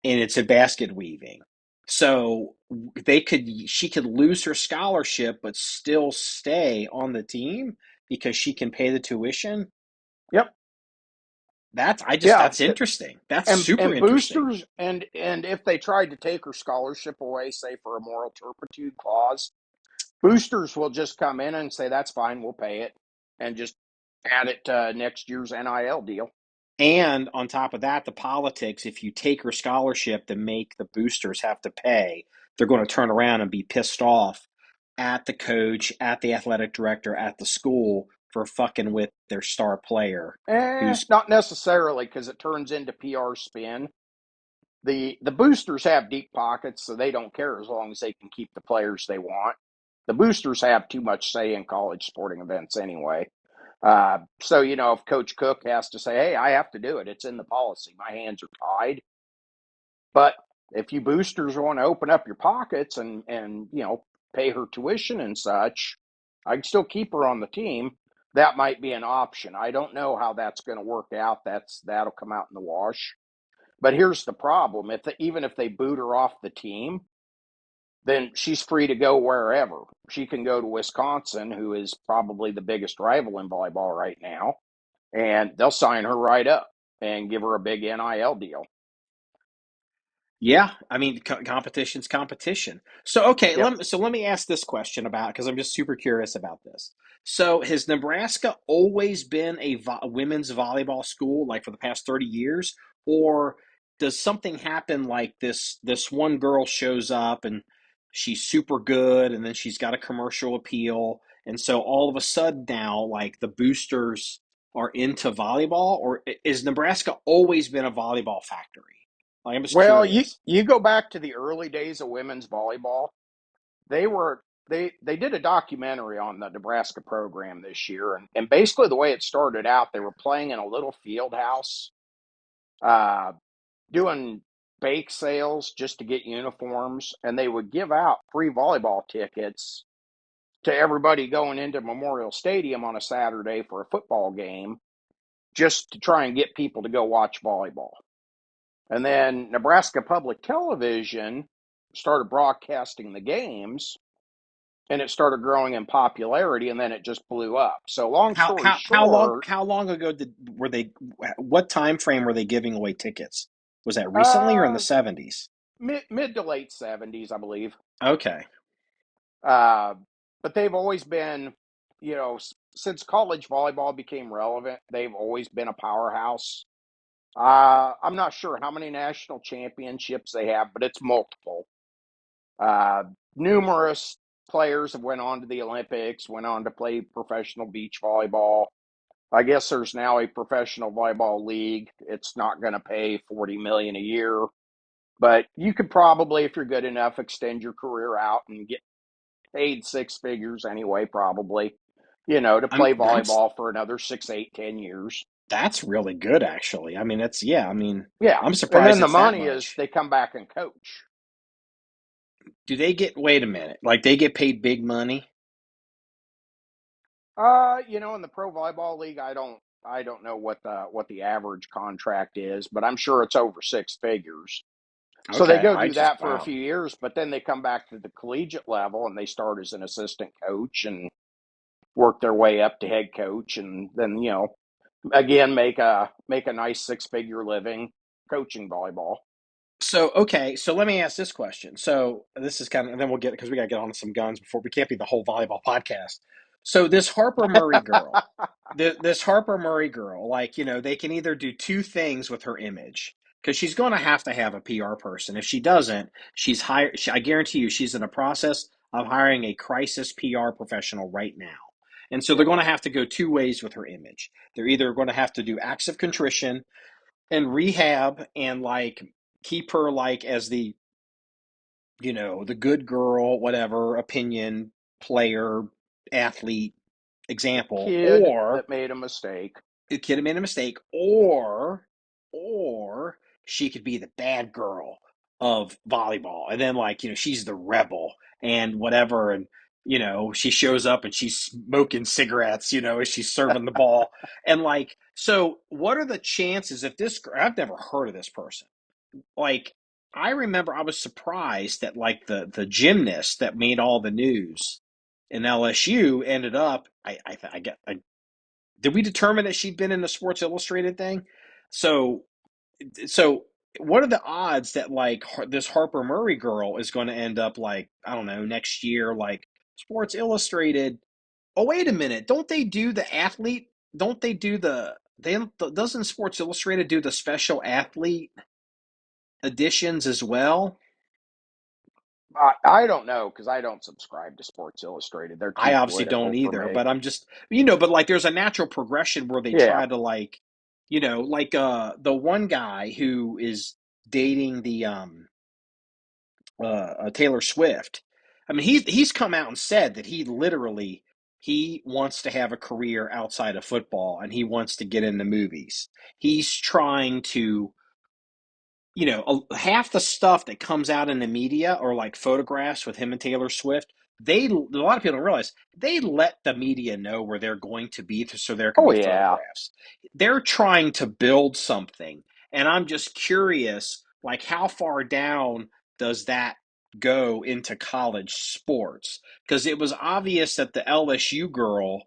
and it's a basket weaving. So she could lose her scholarship but still stay on the team because she can pay the tuition. Yep. Yeah. That's interesting. That's And super and interesting. boosters and if they tried to take her scholarship away, say for a moral turpitude clause, boosters will just come in and say that's fine, we'll pay it, and just add it to next year's NIL deal. And on top of that, the politics, if you take her scholarship to make the boosters have to pay, they're going to turn around and be pissed off at the coach, at the athletic director, at the school for fucking with their star player who's Not necessarily, because it turns into PR spin. The boosters have deep pockets, so they don't care as long as they can keep the players they want. The boosters have too much say in college sporting events anyway. So if Coach Cook has to say, "Hey, I have to do it. It's in the policy. My hands are tied." But if you boosters want to open up your pockets and pay her tuition and such, I can still keep her on the team. That might be an option. I don't know how that's going to work out. That'll come out in the wash. But here's the problem: even if they boot her off the team, then she's free to go wherever. She can go to Wisconsin, who is probably the biggest rival in volleyball right now, and they'll sign her right up and give her a big NIL deal. Yeah, I mean, competition's competition. So okay, Yep. let me ask this question about because I'm just super curious about this. So has Nebraska always been a women's volleyball school like for the past 30 years, or does something happen like this one girl shows up and she's super good and then she's got a commercial appeal and so all of a sudden now like the boosters are into volleyball, or is Nebraska always been a volleyball factory? Like, I'm just Well, you curious. you go back to the early days of women's volleyball. They did a documentary on the Nebraska program this year, and basically the way it started out, they were playing in a little field house, uh, doing bake sales just to get uniforms, and they would give out free volleyball tickets to everybody going into Memorial Stadium on a Saturday for a football game, just to try and get people to go watch volleyball. And then Nebraska Public Television started broadcasting the games, and it started growing in popularity, and then it just blew up. So long story short, How long ago did were they? What time frame were they giving away tickets? Was that recently or in the uh, 70s? mid to late 70s, I believe. Okay. Uh, but they've always been, since college volleyball became relevant, they've always been a powerhouse. I'm not sure how many national championships they have, but it's multiple. Uh, Numerous players have went on to the Olympics, went on to play professional beach volleyball. I guess there's now a professional volleyball league. It's not going to pay 40 million a year, but you could probably, if you're good enough, extend your career out and get paid 6 figures anyway, probably, to I mean, play volleyball for another 6, 8, 10 years. that's really good actually. I mean, it's yeah, I mean, Yeah. I'm And surprised then the it's that money is much. they come back and coach. Do they get wait a minute. Like they get paid big money? In the pro volleyball league, I don't know what the average contract is, but I'm sure it's over 6 figures. So they Okay, go I do just that for a wow. few years, but then they come back to the collegiate level and they start as an assistant coach and work their way up to head coach, and then again make a nice 6-figure living coaching volleyball. So okay, so let me ask this question. So this is kind of, and then we'll get because we got to get on to some guns before we can't be the whole volleyball podcast. So this Harper Murray girl, this Harper Murray girl, like they can either do two things with her image because she's going to have a PR person. If she doesn't, she's hired. I guarantee you, she's in a process of hiring a crisis PR professional right now. And so they're Yeah, going to have to go two ways with her image. They're either going to have to do acts of contrition and rehab and like keep her like as the good girl, whatever, opinion, player, athlete, the example, kid or that made a mistake. the kid made a mistake, or she could be the bad girl of volleyball. And then she's the rebel and whatever, and she shows up and she's smoking cigarettes, as she's serving the ball. And so what are the chances if this I've never heard of this person. Like I remember I was surprised that the gymnast that made all the news in LSU ended up I get did we determine that she'd been in the Sports Illustrated thing? So so what are the odds that this Harper Murray girl is going to end up I don't know next year Sports Illustrated? Oh wait a minute, don't they do the athlete? Don't they do doesn't Sports Illustrated do the special athlete editions as well? I don't know because I don't subscribe to Sports Illustrated. They're I too obviously don't political for either, me. but I'm just but there's a natural progression where they Yeah. try to the one guy who is dating the Taylor Swift. I mean he's come out and said that he wants to have a career outside of football and he wants to get into movies. He's trying to half the stuff that comes out in the media or photographs with him and Taylor Swift, a lot of people don't realize they let the media know where they're going to be so there can Oh be yeah. photographs. They're trying to build something, and I'm just curious, how far down does that go into college sports? Because it was obvious that the LSU girl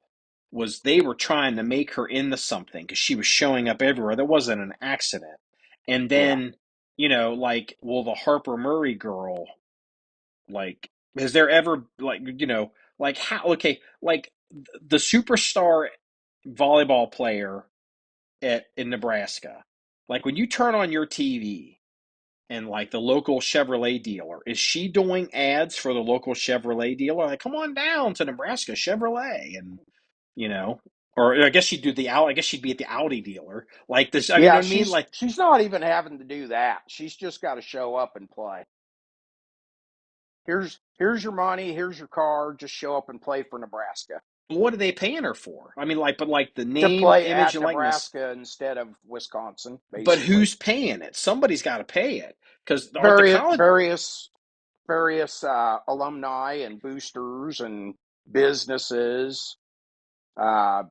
they were trying to make her into something because she was showing up everywhere. That wasn't an accident. And Yeah. then will the Harper Murray girl, has there ever, how, okay, the superstar volleyball player in Nebraska, when you turn on your TV and the local Chevrolet dealer, is she doing ads for the local Chevrolet dealer? Come on down to Nebraska Chevrolet, and, you know, or I guess I guess she'd be at the Audi dealer. Like this, I mean, you know Yeah, what I mean? she's not even having to do that. She's just got to show up and play. Here's your money, here's your car, just show up and play for Nebraska. What are they paying her for? I mean, but the To name, play image, at and likeness. Nebraska instead of Wisconsin, But basically. who's paying it? Somebody's got to pay it because the Various college. various various alumni and boosters and businesses. Uh,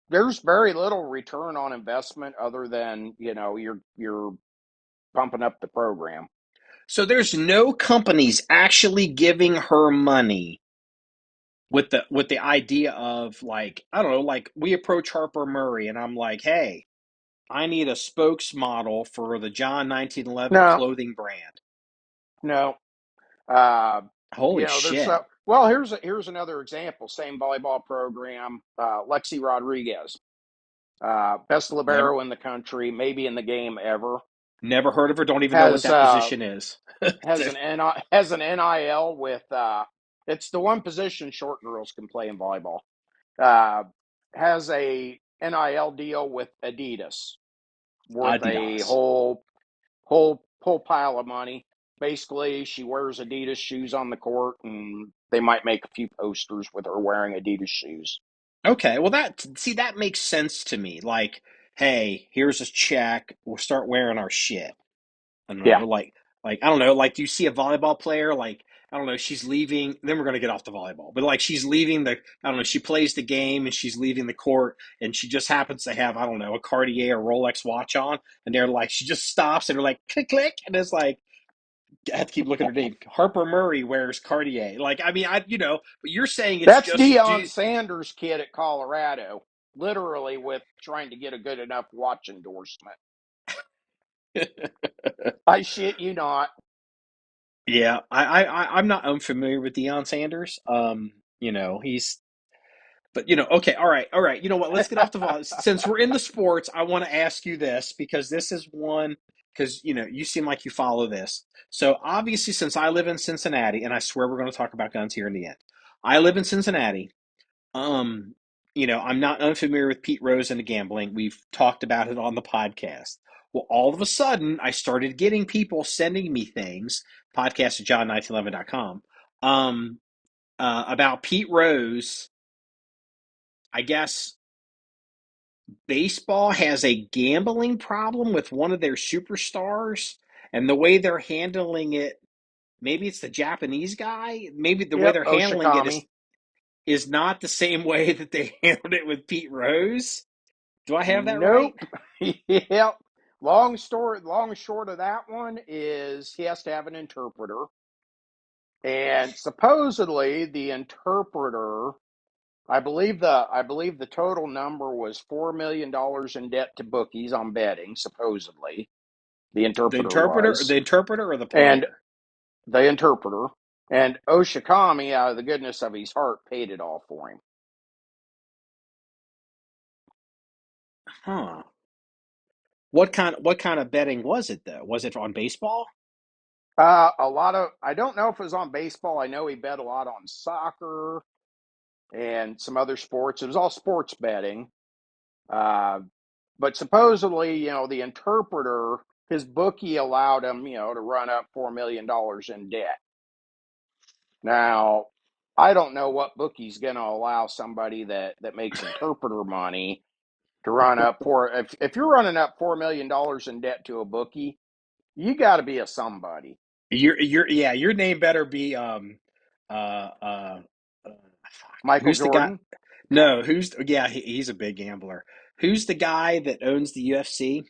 there's very little return on investment other than you're pumping up the program. So there's no companies actually giving her money with the idea of I don't know, we approach Harper Murray and I'm like, hey, I need a spokesmodel for the John 1911 No, clothing brand. no. Uh, Holy there's shit! well. Here's another example. Same volleyball program. Lexi Rodriguez, best Never libero in the country, maybe in the game ever. never heard of her. Don't even know what Has that position is. has an NIL with it's the one position short girls can play in volleyball. Uh, has a NIL deal with Adidas worth a Adidas. whole pile of money. Basically, she wears Adidas shoes on the court, and they might make a few posters with her wearing Adidas shoes. Okay, well that makes sense to me. Hey, here's a check. We'll start wearing our shit. I don't Yeah, know, I don't know, do you see a volleyball player? I don't know, she's leaving. Then we're gonna get off the volleyball, but she's leaving I don't know, she plays the game and she's leaving the court, and she just happens to have I don't know a Cartier or Rolex watch on, and they're she just stops and they're like click click, and it's I have to keep looking at her name. Harper Murray wears Cartier. Like, I mean, but you're saying it's That's just Deion Sanders' kid at Colorado, literally with trying to get a good enough watch endorsement. I shit you not. Yeah, I'm not unfamiliar with Deion Sanders. He's but okay, all right. You know what? Let's get off the vol. Since we're in the sports, I want to ask you this because this is one because you seem like you follow this. So obviously, since I live in Cincinnati, and I swear we're going to talk about guns here in the end. I live in Cincinnati. Um, I'm not unfamiliar with Pete Rose and the gambling. We've talked about it on the podcast. Well, all of a sudden, I started getting people sending me things, podcast at john1911.com, about Pete Rose. I guess baseball has a gambling problem with one of their superstars, and the way they're handling it, maybe it's the Japanese guy. Maybe the way Yep, they're handling it is Oshikami. is not the same way that they handled it with Pete Rose. Do I have that right? Nope. Yep. Long story, long and short of that one is he has to have an interpreter. And supposedly the interpreter, I believe the total number was $4 million in debt to bookies on betting, supposedly. The interpreter The was. interpreter or the And player? the interpreter. And Oshikami, out of the goodness of his heart, paid it all for him. Huh. What kind of betting was it though? Was it on baseball? I don't know if it was on baseball. I know he bet a lot on soccer and some other sports. It was all sports betting. Uh, but supposedly, the interpreter, his bookie allowed him, to run up $4 million in debt. Now, I don't know what bookie's going to allow somebody that makes interpreter money to run up if you're running up $4 million in debt to a bookie, you got to be a somebody. Your name better be uh uh, fuck. Michael Who's the guy? Jordan. No, he's a big gambler. Who's the guy that owns the UFC?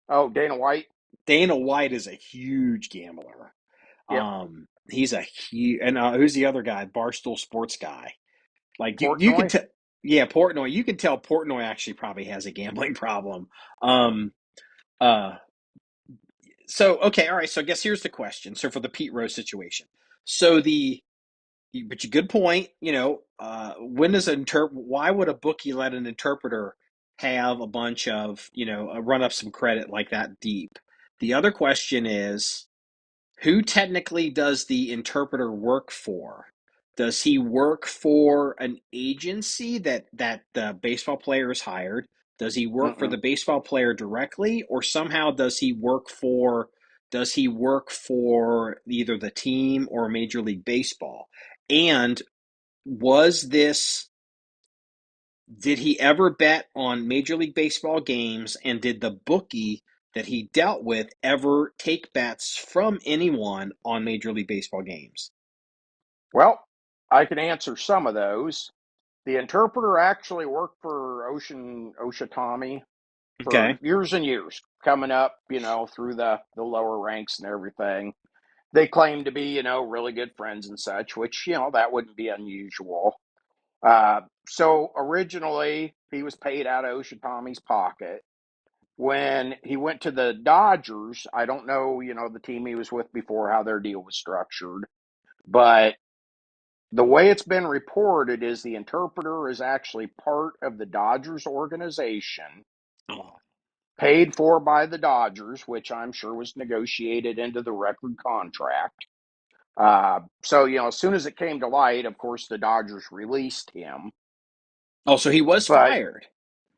Oh, Dana White. Dana White is a huge gambler. Yep. He's a huge and who's the other guy? Barstool Sports guy. Like you can Portnoy. tell, yeah, Portnoy. You can tell Portnoy actually probably has a gambling problem. Um, uh, so okay, all right. So I guess here's the question. So for the Pete Rose situation, so but you good point. When does why would a bookie let an interpreter have a bunch of run up some credit like that deep? The other question is who technically does the interpreter work for? Does he work for an agency that the baseball player is hired? Does he work for Mm-mm. the baseball player directly, or somehow does he work for either the team or Major League Baseball? And was this did he ever bet on Major League Baseball games, and did the bookie that he dealt with ever take bets from anyone on Major League Baseball games? Well, I can answer some of those. The interpreter actually worked for Oshitami for Okay. years and years, coming up, through the lower ranks and everything. They claim to be, really good friends and such, which, that wouldn't be unusual. So originally, he was paid out of Oshitami's pocket. When he went to the Dodgers, I don't know, the team he was with before, how their deal was structured, but the way it's been reported is the interpreter is actually part of the Dodgers organization, Oh. paid for by the Dodgers, which I'm sure was negotiated into the record contract. So, as soon as it came to light, of course, the Dodgers released him. Oh, so he was But, fired.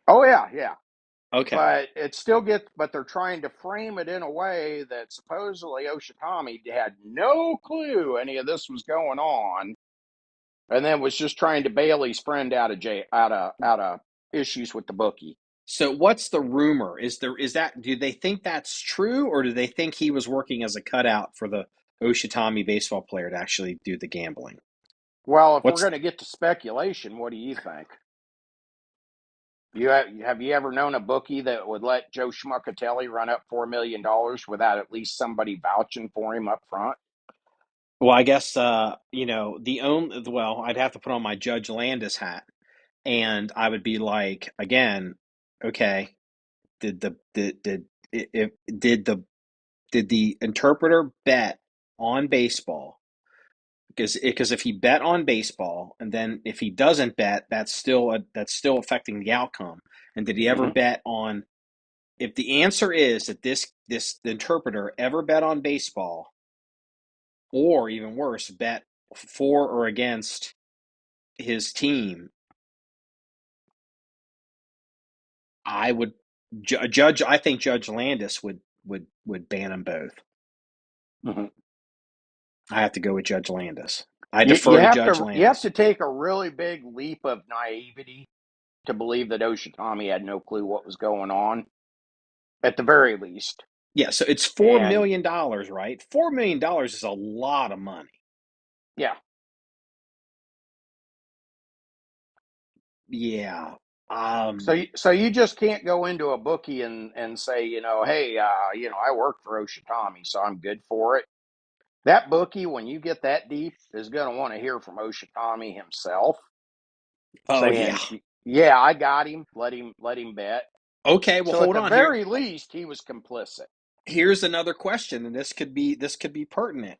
oh, yeah, yeah. Okay. But they're trying to frame it in a way that supposedly Oshitami had no clue any of this was going on, and then was just trying to bail his friend out of jail, out of issues with the bookie. So what's the rumor? Do they think that's true, or do they think he was working as a cutout for the Oshitami baseball player to actually do the gambling? Well, if we're What's going to get to speculation, what do you think? Have you ever known a bookie that would let Joe Schmuckatelli run up $4 million without at least somebody vouching for him up front? Well, I guess the only I'd have to put on my Judge Landis hat, and I would be like, again, okay, did the did if did the interpreter bet on baseball? Because if he bet on baseball, and then if he doesn't bet, that's still affecting the outcome. And did he ever Hmm. bet on? If the answer is that the interpreter ever bet on baseball, or even worse, bet for or against his team, I would judge. I think Judge Landis would ban them both. Hmm. I have to go with Judge Landis. I You defer to have Judge to Landis. take a really big leap of naivety to believe that Oshitami had no clue what was going on, at the very least. Yeah, so it's And $4 million, right? $4 million is a lot of money. yeah, Yeah. so you just can't go into a bookie and say, hey, I work for Oshitami, so I'm good for it. That bookie, when you get that deep, is going to want to hear from Oshitami himself Oh yeah. saying, "Yeah, I got him. Let him bet." Okay, well So at hold the on here. very least, he was complicit. Here's another question, and this could be pertinent.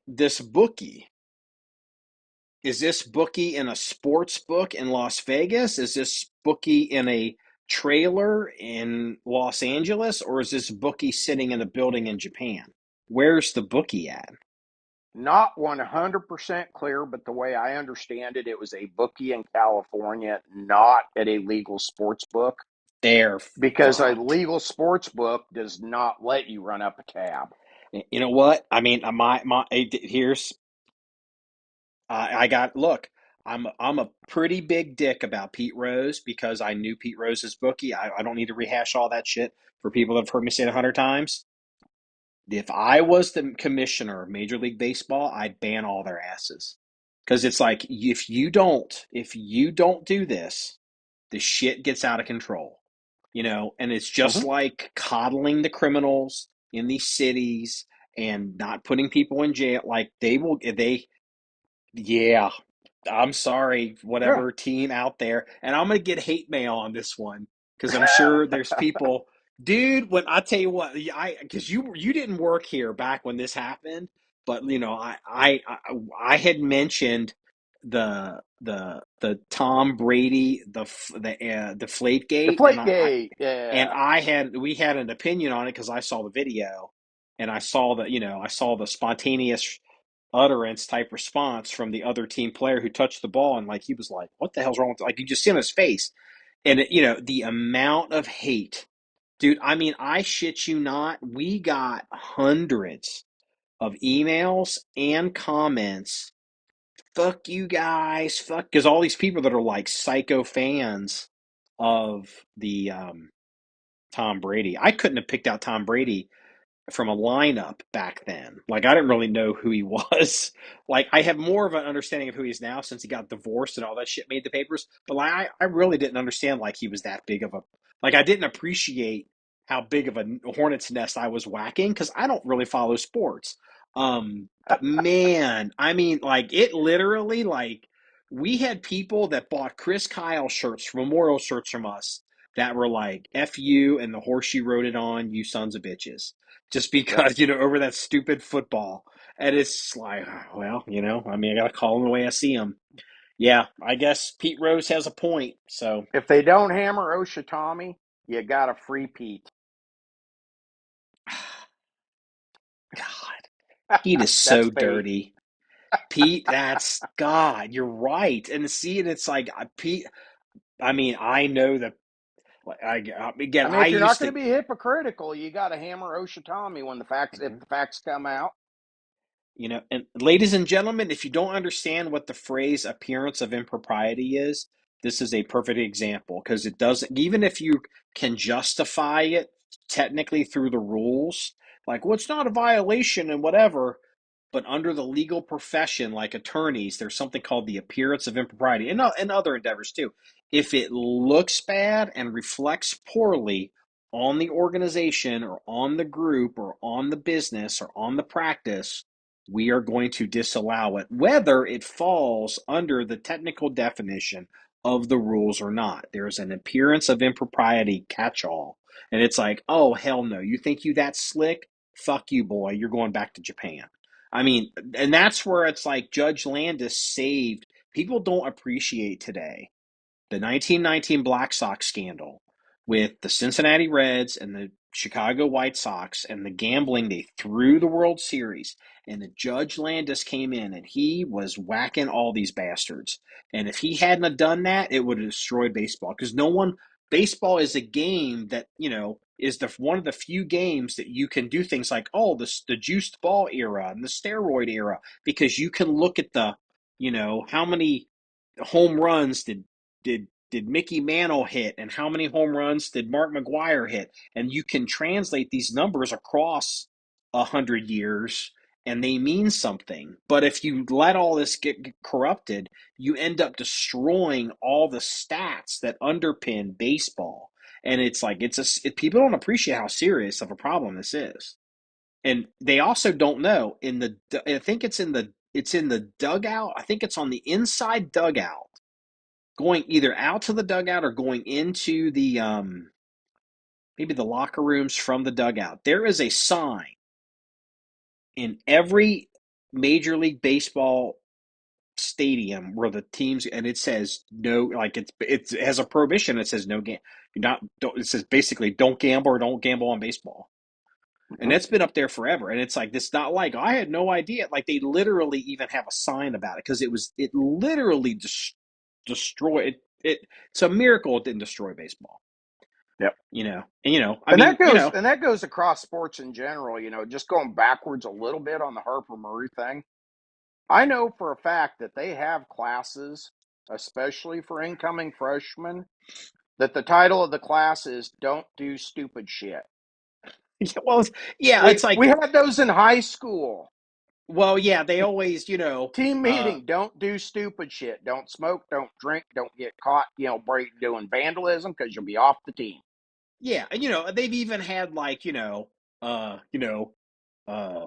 Is this bookie in a sports book in Las Vegas? Is this bookie in a trailer in Los Angeles, or is this bookie sitting in a building in Japan? Where's the bookie at? Not 100% clear, but the way I understand it, it was a bookie in California, not at a legal sports book, They're because a fucked. legal sports book does not let you run up a tab. You know what? I mean, here's I got look. I'm a pretty big dick about Pete Rose because I knew Pete Rose's bookie. I don't need to rehash all that shit for people that have heard me say it 100 times. If I was the commissioner of Major League Baseball, I'd ban all their asses. Because it's like if you don't do this, the shit gets out of control. And it's just Hmm. like coddling the criminals in these cities and not putting people in jail. Like yeah, I'm sorry, Yeah. whatever team out there, and I'm gonna get hate mail on this one because I'm sure there's people, dude. When I tell you what, because you didn't work here back when this happened, but I had mentioned the Tom Brady the Deflategate, and Deflate I gate. and Yeah. we had an opinion on it because I saw the video and I saw the spontaneous utterance type response from the other team player who touched the ball and like he was like, "What the hell's wrong with?" Like you just see on his face, and the amount of hate, dude. I mean, I shit you not. We got hundreds of emails and comments. Fuck you guys, fuck, because all these people that are like psycho fans of the Tom Brady. I couldn't have picked out Tom Brady from a lineup back then. Like I didn't really know who he was. Like I have more of an understanding of who he is now since he got divorced and all that shit made the papers. But like I really didn't understand like he was that big of a like I didn't appreciate how big of a hornet's nest I was whacking because I don't really follow sports. But man, I mean, like it literally like we had people that bought Chris Kyle shirts, memorial shirts from us that were like "F you" and the horse you rode it on, you sons of bitches just Yep. because over that stupid football. And it's like, well, I mean, I gotta call them the way I see them. Yeah, I guess Pete Rose has a point. So, If they don't hammer Oshitami, you got a free Pete. God, Pete is That's so fate. dirty. Pete, that's God. You're right. And see, and it's like Pete. I mean, I know that. Like, again, I mean, I if you're not used going to. to be hypocritical, you got to hammer Oshitami when if Mhm. the facts come out. And ladies and gentlemen, if you don't understand what the phrase appearance of impropriety is, this is a perfect example because it doesn't, even if you can justify it technically through the rules, like, well, it's not a violation and whatever, but under the legal profession, like attorneys, there's something called the appearance of impropriety and other endeavors too. if it looks bad and reflects poorly on the organization or on the group or on the business or on the practice, we are going to disallow it, whether it falls under the technical definition of the rules or not. There's an appearance of impropriety catch all. And it's like, oh, hell no. You think you that slick? Fuck you, boy. You're going back to Japan. I mean, and that's where it's like Judge Landis saved. People don't appreciate today the 1919 Black Sox scandal with the Cincinnati Reds and the Chicago White Sox and the gambling they threw the World Series. And the Judge Landis came in and he was whacking all these bastards. And if he hadn't have done that, it would have destroyed baseball because no one. Baseball is a game that is the one of the few games that you can do things like the juiced ball era and the steroid era because you can look at the how many home runs did Mickey Mantle hit and how many home runs did Mark McGwire hit, and you can translate these numbers across 100 years and they mean something. But if you let all this get corrupted, you end up destroying all the stats that underpin baseball. And it's like people don't appreciate how serious of a problem this is, and they also don't know I think it's in the dugout. I think it's on the inside dugout going either out to the dugout or going into the maybe the locker rooms from the dugout. There is a sign in every Major League Baseball stadium where the teams, and it says no, like it has a prohibition. It says no game. You're not. Don't, it says basically don't gamble or don't gamble on baseball. And Mm-hmm. that's been up there forever. And it's like this. Not like I had no idea. Like they literally even have a sign about it because it literally destroyed it. It's a miracle it didn't destroy baseball. Yep. I And mean, that goes across sports in general. Just going backwards a little bit on the Harper Murray thing. I know for a fact that they have classes, especially for incoming freshmen, that the title of the class is "Don't Do Stupid Shit." well, yeah, it's We like, had those in high school. well, yeah, they always, Team meeting, don't do stupid shit. Don't smoke, don't drink, don't get caught, doing vandalism because you'll be off the team. yeah, and they've even had like, uh, you know, uh,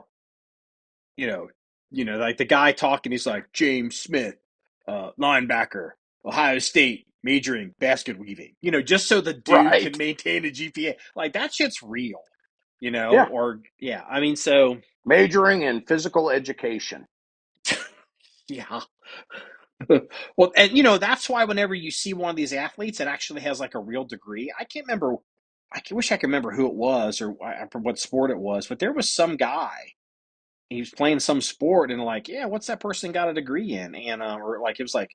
like the guy talking, he's like James Smith, linebacker, Ohio State, majoring basket weaving, just so the dude can Right. maintain a GPA. Like that shit's real, Yeah. or yeah, I mean, so Majoring in physical education. yeah. Well, and that's why whenever you see one of these athletes that actually has like a real degree, I can't remember. Wish I could remember who it was or what sport it was, but there was some guy. He was playing some sport and like, yeah, what's that person got a degree in? And or like it was like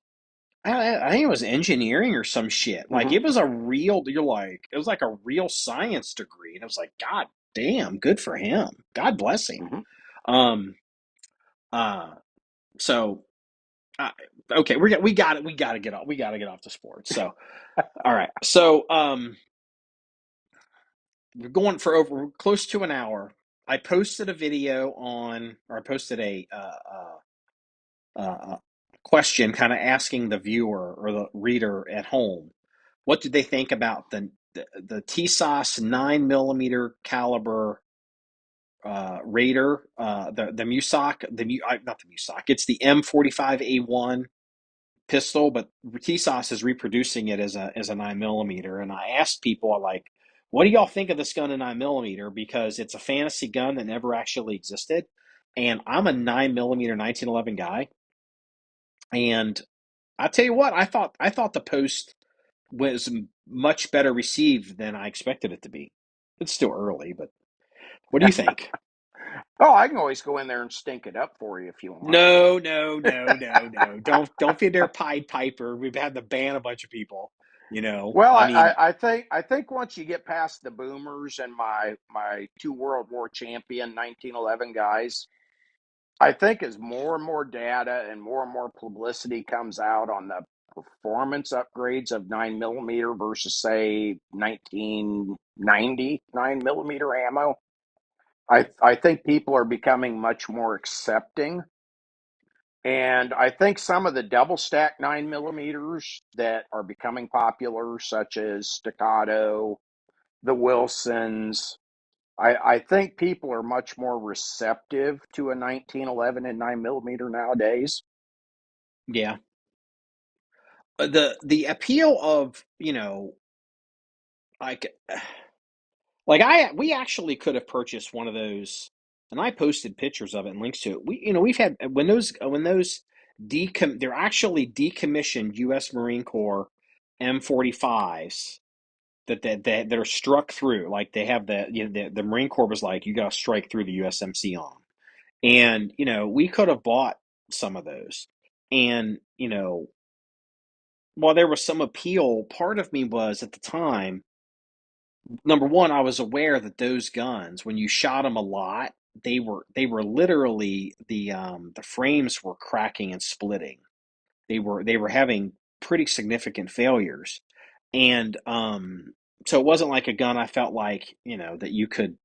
I think it was engineering or some shit. Like Mm-hmm. it was a real. It was like a real science degree, and it was like, God damn, good for him. God bless him. Mm-hmm. Um. So uh, okay, we got it. We got to get off. We got to get off the sports. So all right. So we're going for over close to an hour. I posted a video or I posted a question, kind of asking the viewer or the reader at home, what did they think about the Tisas 9 millimeter caliber Raider, the Musoc, not the Musoc, it's the M45A1 pistol, but Tisas is reproducing it as a 9 millimeter. And I asked people like, what do y'all think of this gun in 9 millimeter? Because it's a fantasy gun that never actually existed. And I'm a 9 millimeter 1911 guy. And I tell you what, I thought the post was much better received than I expected it to be. It's still early, but what do you think? Oh, I can always go in there and stink it up for you if you want. No, no, no, no, no. Don't be their Pied Piper. We've had to ban a bunch of people. Well, I mean, I think once you get past the boomers and my two World War champion 1911 guys, I think as more and more data and more publicity comes out on the performance upgrades of 9 millimeter versus say 1990 9 millimeter ammo, I think people are becoming much more accepting And I think some of the double stack 9 millimeters that are becoming popular, such as Staccato, the Wilsons, I think people are much more receptive to a 1911 and 9 millimeter nowadays. Yeah. The appeal of, like I we actually could have purchased one of those, and I posted pictures of it and links to it. We've had when those they're actually decommissioned U.S. Marine Corps M45s that are struck through. Like they have the Marine Corps was like, you got to strike through the USMC on, and we could have bought some of those, and while there was some appeal, part of me was at the time, number one, I was aware that those guns, when you shot them a lot, they were literally the frames were cracking and splitting. They were having pretty significant failures, and so it wasn't like a gun I felt like that you could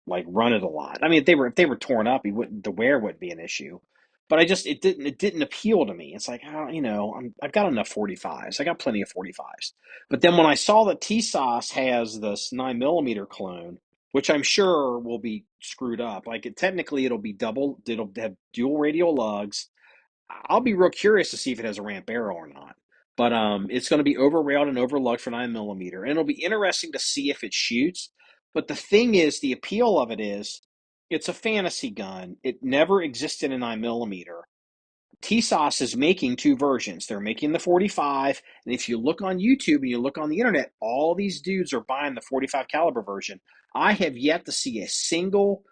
like run it a lot. I mean, if they were torn up, the wear wouldn't be an issue. But it didn't appeal to me. It's like, I've got enough 45s. I got plenty of 45s. But then when I saw that Tisas has this 9 millimeter clone, which I'm sure will be screwed up. Like technically it'll be double. It'll have dual radial lugs. I'll be real curious to see if it has a ramp barrel or not. But it's going to be over railed and over lugged for 9 millimeter, and it'll be interesting to see if it shoots. But the thing is, the appeal of it is, it's a fantasy gun. It never existed in 9 millimeter. TSOS is making two versions. They're making the 45, and if you look on YouTube and you look on the internet, all these dudes are buying the 45 caliber version. I have yet to see a single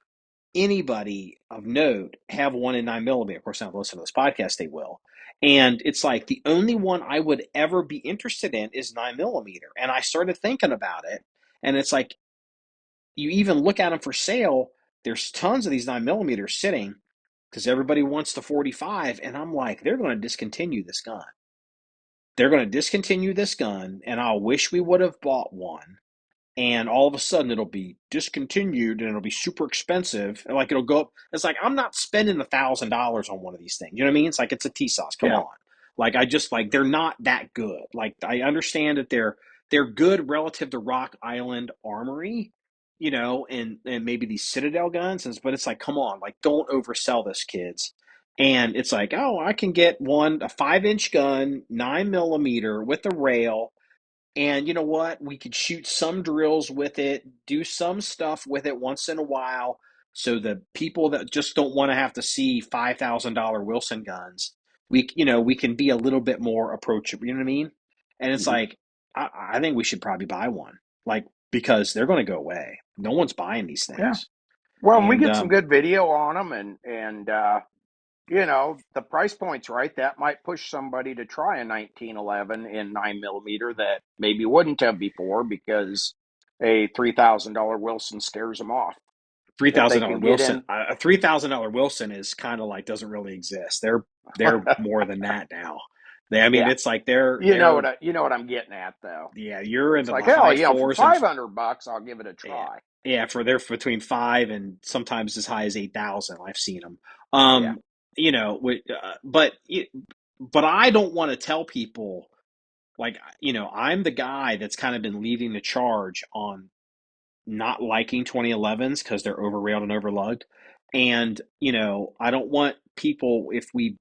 anybody of note have one in 9 millimeter. Of course, now if they listen to this podcast, they will. And it's like the only one I would ever be interested in is 9 millimeter. And I started thinking about it, and it's like you even look at them for sale. There's tons of these 9 millimeters sitting because everybody wants the 45, and I'm like, they're going to discontinue this gun. They're going to discontinue this gun, and I'll wish we would have bought one, and all of a sudden it'll be discontinued and it'll be super expensive and like it'll go up. It's like I'm not spending $1,000 on one of these things. You know what I mean? It's like it's a T-sauce. Come Yeah, on. Like I just like they're not that good. Like I understand that they're good relative to Rock Island Armory, and maybe these Citadel guns, but it's like, come on, like don't oversell this, kids. And it's like, oh, I can get a 5-inch gun, 9 millimeter with a rail, and you know what? We could shoot some drills with it, do some stuff with it once in a while. So the people that just don't want to have to see $5,000 Wilson guns, we can be a little bit more approachable. You know what I mean? And it's hmm like, I think we should probably buy one, like because they're going to go away. No one's buying these yeah. things, Well, and we and get some good video on them, and the price point's right. That might push somebody to try a 1911 in 9 millimeter that maybe wouldn't have before because a $3,000 Wilson scares them off. three If they thousand dollar can get Wilson, in, a $3,000 Wilson is kind of like doesn't really exist. They're more than that now. I mean, yeah, it's like they're you know what I'm getting at though. yeah, you're It's into like the hell, high for fours and 500 bucks, I'll give it a yeah, try. yeah, for they're between 5 and sometimes as high as 8,000. I've seen them. Yeah, Um, but I don't want to tell people like I'm the guy that's kind of been leading the charge on not liking 2011s because they're overrailed and overlugged. And, I don't want people, if we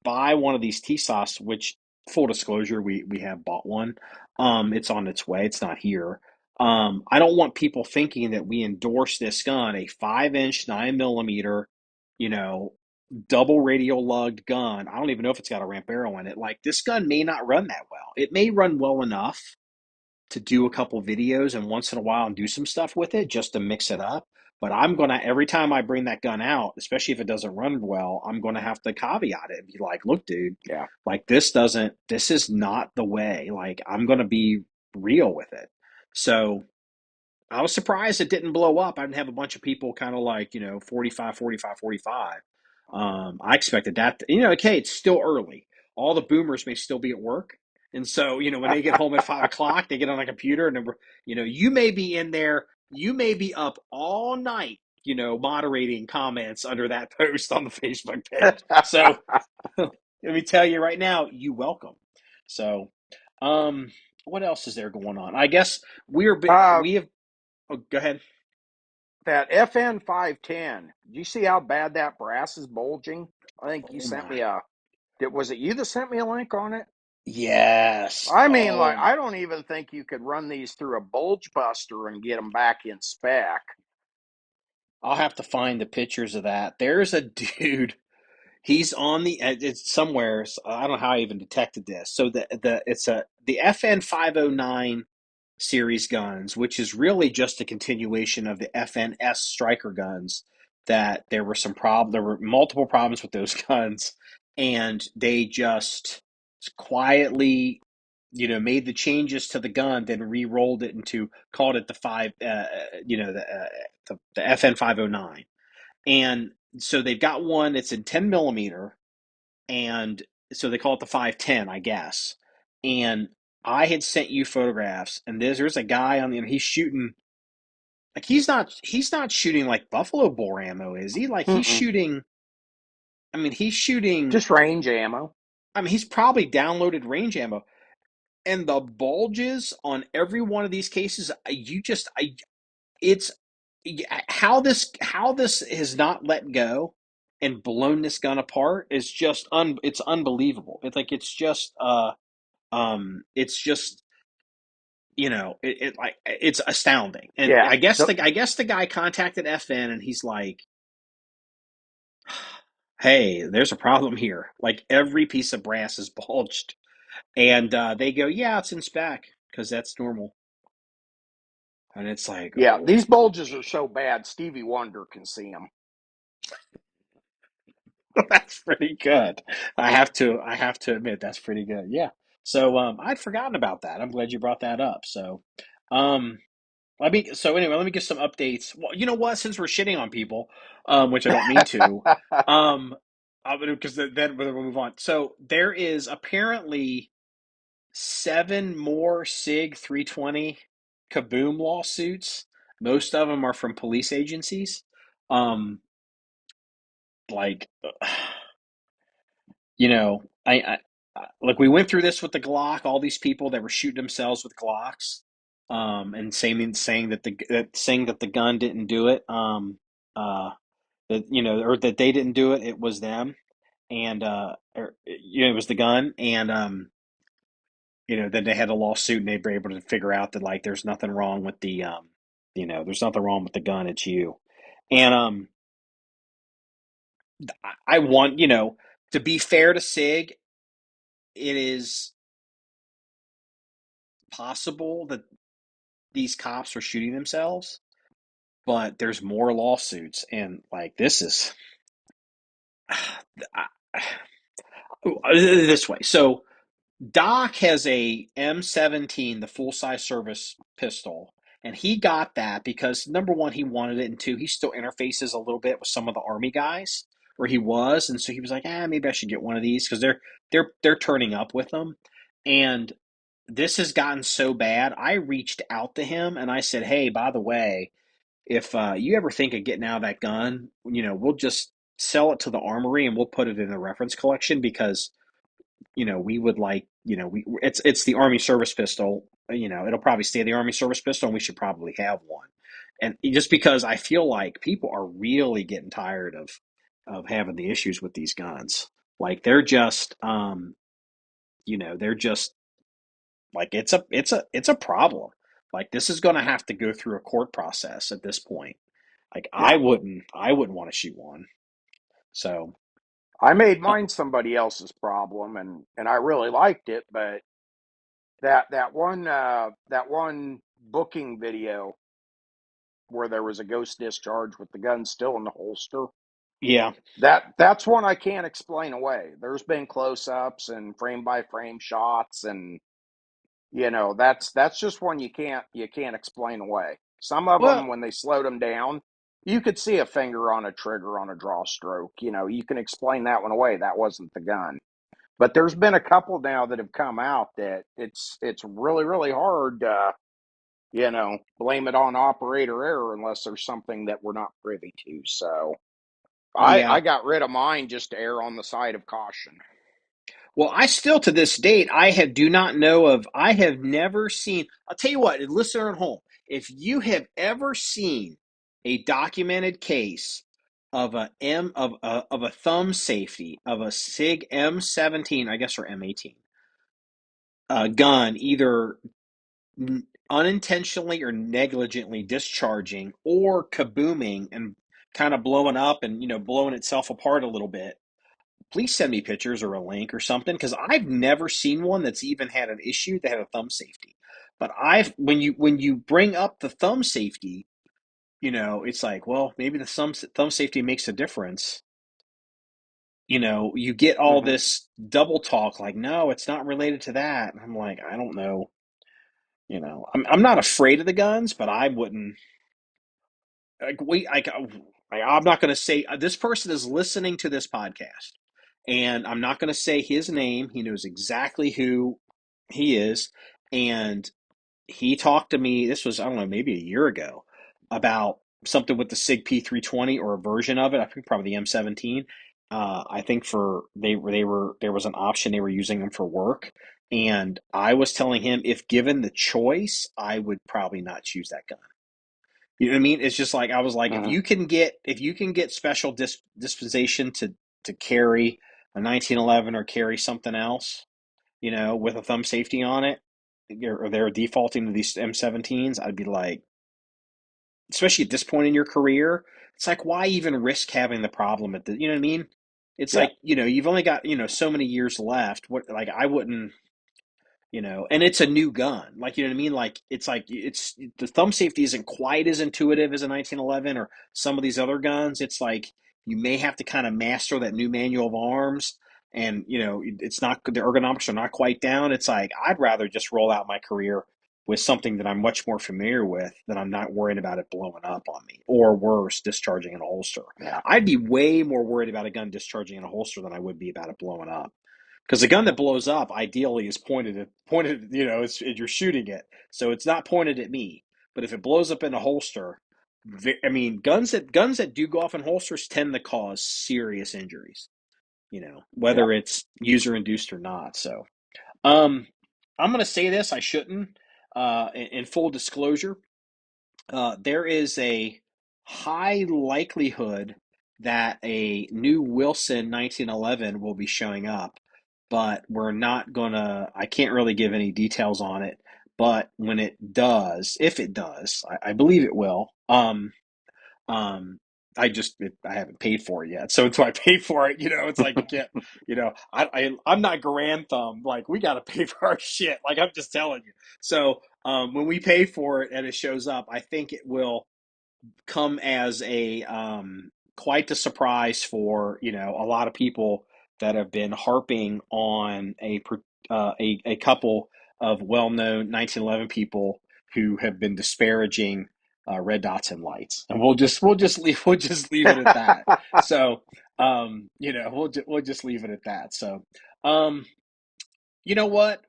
buy one of these TSOS, which full disclosure, we have bought one. It's on its way. It's not here. I don't want people thinking that we endorse this gun, a 5-inch 9 millimeter, you know, double radial lugged gun. I don't even know if it's got a ramp barrel in it. Like this gun may not run that well. It may run well enough to do a couple videos and once in a while and do some stuff with it just to mix it up. But I'm gonna every time I bring that gun out, especially if it doesn't run well, I'm gonna have to caveat it and be like, look, dude, yeah, like this is not the way. Like I'm gonna be real with it. So I was surprised it didn't blow up. I didn't have a bunch of people kind of like, 45, 45, 45. I expected that. Okay, it's still early. All the boomers may still be at work. And so, when they get home at 5 o'clock, they get on a computer and, you may be in there, you may be up all night moderating comments under that post on the Facebook page. So let me tell you right now, you welcome. So, um, what else is there going on? I guess uh, we have. Oh, go ahead. that FN 510. Do you see how bad that brass is bulging? I think you Oh sent my. me a. Was it you that sent me a link on it? Yes. I mean, like, Oh, I don't even think you could run these through a bulge buster and get them back in spec. I'll have to find the pictures of that. There's a dude. He's on the. It's somewhere. So I don't know how I even detected this. So the FN 509 series guns, which is really just a continuation of the FNS striker guns. That there were there were multiple problems with those guns, and they just quietly, made the changes to the gun, then re-rolled it into called it the five, the FN 509, and so they've got one that's in 10 millimeter, and so they call it the 510, I guess. And I had sent you photographs, and there's a guy on the he's shooting like he's not shooting like buffalo bore ammo, is he? Like he's Mm-mm. shooting. I mean, he's shooting. Just range ammo. I mean, he's probably downloaded range ammo, and the bulges on every one of these cases, it's how this has not let go and blown this gun apart is just it's unbelievable. It's like it's just like it's astounding. And Yeah. I guess the guy contacted FN and he's like, "Hey, there's a problem here. Like every piece of brass is bulged." And they go, "Yeah, it's in spec because that's normal." And it's like, Yeah. "Oh These bulges my." are so bad, Stevie Wonder can see them. That's pretty good. I have to admit that's pretty good. Yeah. So I'd forgotten about that. I'm glad you brought that up. So um let me get some updates. Well, you know what? Since we're shitting on people, which I don't mean to, um because then we'll move on. So there is apparently 7 more SIG 320 kaboom lawsuits. Most of them are from police agencies. Um like like we went through this with the Glock. All these people that were shooting themselves with Glocks, and saying that the gun didn't do it, that or that they didn't do it. It was them, and it was the gun, and then they had a lawsuit, and they were able to figure out that like there's nothing wrong with there's nothing wrong with the gun. It's you, and I want to be fair to Sig, it is possible that these cops are shooting themselves, but there's more lawsuits, and like this is this way. So Doc has a M17, the full size service pistol, and he got that because number one, he wanted it, and two, he still interfaces a little bit with some of the Army guys, or he was, and so he was like, maybe I should get one of these because they're turning up with them, and this has gotten so bad. I reached out to him and I said, hey, by the way, if you ever think of getting out of that gun, we'll just sell it to the armory and we'll put it in a reference collection because we would like it's the Army service pistol. It'll probably stay the Army service pistol, and we should probably have one. And just because I feel like people are really getting tired of having the issues with these guns, like they're just like it's a problem. Like this is going to have to go through a court process at this point. Like Yeah. I wouldn't want to shoot one. So I made uh, mine somebody else's problem, and I really liked it, but that one booking video where there was a ghost discharge with the gun still in the holster, yeah, that's one I can't explain away. There's been close-ups and frame by frame shots, and that's just one you can't explain away. Some of them, well, when they slowed them down, you could see a finger on a trigger on a draw stroke. You can explain that one away. That wasn't the gun. But there's been a couple now that have come out that it's really really hard. blame it on operator error unless there's something that we're not privy to. So I Yeah. got rid of mine just to err on the side of caution. Well, I still to this date, do not know of, I have never seen, I'll tell you what, listener at home, if you have ever seen a documented case of a thumb safety of a SIG M17, I guess, or M18 gun, either unintentionally or negligently discharging or kabooming and kind of blowing up and blowing itself apart a little bit, please send me pictures or a link or something, because I've never seen one that's even had an issue that had a thumb safety. But when you bring up the thumb safety, it's like, well, maybe the thumb safety makes a difference. You get all Hmm. this double talk like, no, it's not related to that. And I'm like, I don't know. I'm not afraid of the guns, but I wouldn't. Like, I'm not going to say this person is listening to this podcast, and I'm not going to say his name. He knows exactly who he is, and he talked to me. This was, I don't know, maybe a year ago, about something with the SIG P320 or a version of it. I think probably the M17. I think there was an option, they were using them for work, and I was telling him, if given the choice, I would probably not choose that gun. You know what I mean? It's just like, I was like, Hmm. if you can get special dispensation to carry a 1911 or carry something else, with a thumb safety on it, or they're defaulting to these M17s, I'd be like, especially at this point in your career, it's like, why even risk having the problem at the, you know what I mean? It's Yeah. like, you've only got, so many years left. What, like, I wouldn't, and it's a new gun. Like, you know what I mean? Like, it's the thumb safety isn't quite as intuitive as a 1911 or some of these other guns. It's like, you may have to kind of master that new manual of arms, and, it's not, the ergonomics are not quite down. It's like, I'd rather just roll out my career with something that I'm much more familiar with, that I'm not worried about it blowing up on me, or worse, discharging in a holster. Yeah. I'd be way more worried about a gun discharging in a holster than I would be about it blowing up. Because the gun that blows up ideally is pointed. You're shooting it, so it's not pointed at me. But if it blows up in a holster, I mean, guns that do go off in holsters tend to cause serious injuries. Yeah. Whether it's user induced or not. So, um, I'm going to say this. I shouldn't. In full disclosure, there is a high likelihood that a new Wilson 1911 will be showing up, but we're not gonna, I can't really give any details on it. But when it does, if it does, I believe it will. Um, I haven't paid for it yet. So until I pay for it, it's like, you can't, I'm not Grand Thumb. Like, we got to pay for our shit. Like, I'm just telling you. So, when we pay for it and it shows up, I think it will come as a quite the surprise for a lot of people that have been harping on a couple of well-known 1911 people who have been disparaging red dots and lights, and we'll just leave it at that. So, we'll just leave it at that. So, um, you know what?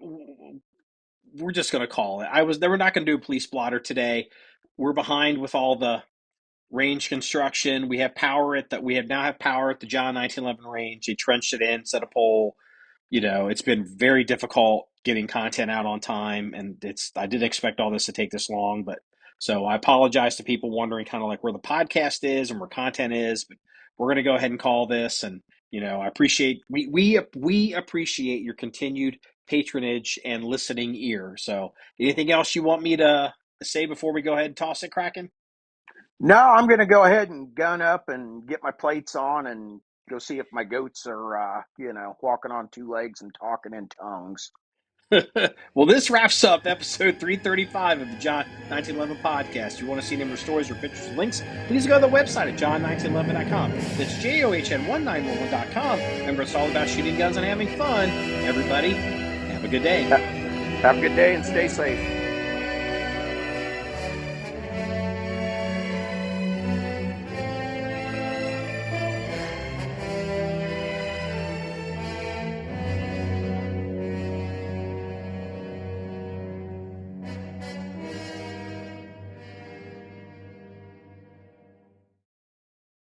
We're just gonna call it. They were not gonna do a police blotter today. We're behind with all the range construction. We have now have power at the John 1911 range. They trenched it in, set a pole. It's been very difficult getting content out on time, and I didn't expect all this to take this long, but so I apologize to people wondering kind of like where the podcast is and where content is, but we're going to go ahead and call this. And I appreciate we appreciate your continued patronage and listening ear. So, anything else you want me to say before we go ahead and toss it, Kraken? No, I'm going to go ahead and gun up and get my plates on and go see if my goats are, walking on two legs and talking in tongues. Well, this wraps up episode 335 of the John 1911 podcast. If you want to see number stories or pictures and links, please go to the website at john1911.com. That's JOHN1911.com. Remember, it's all about shooting guns and having fun. Everybody, have a good day. Have a good day and stay safe.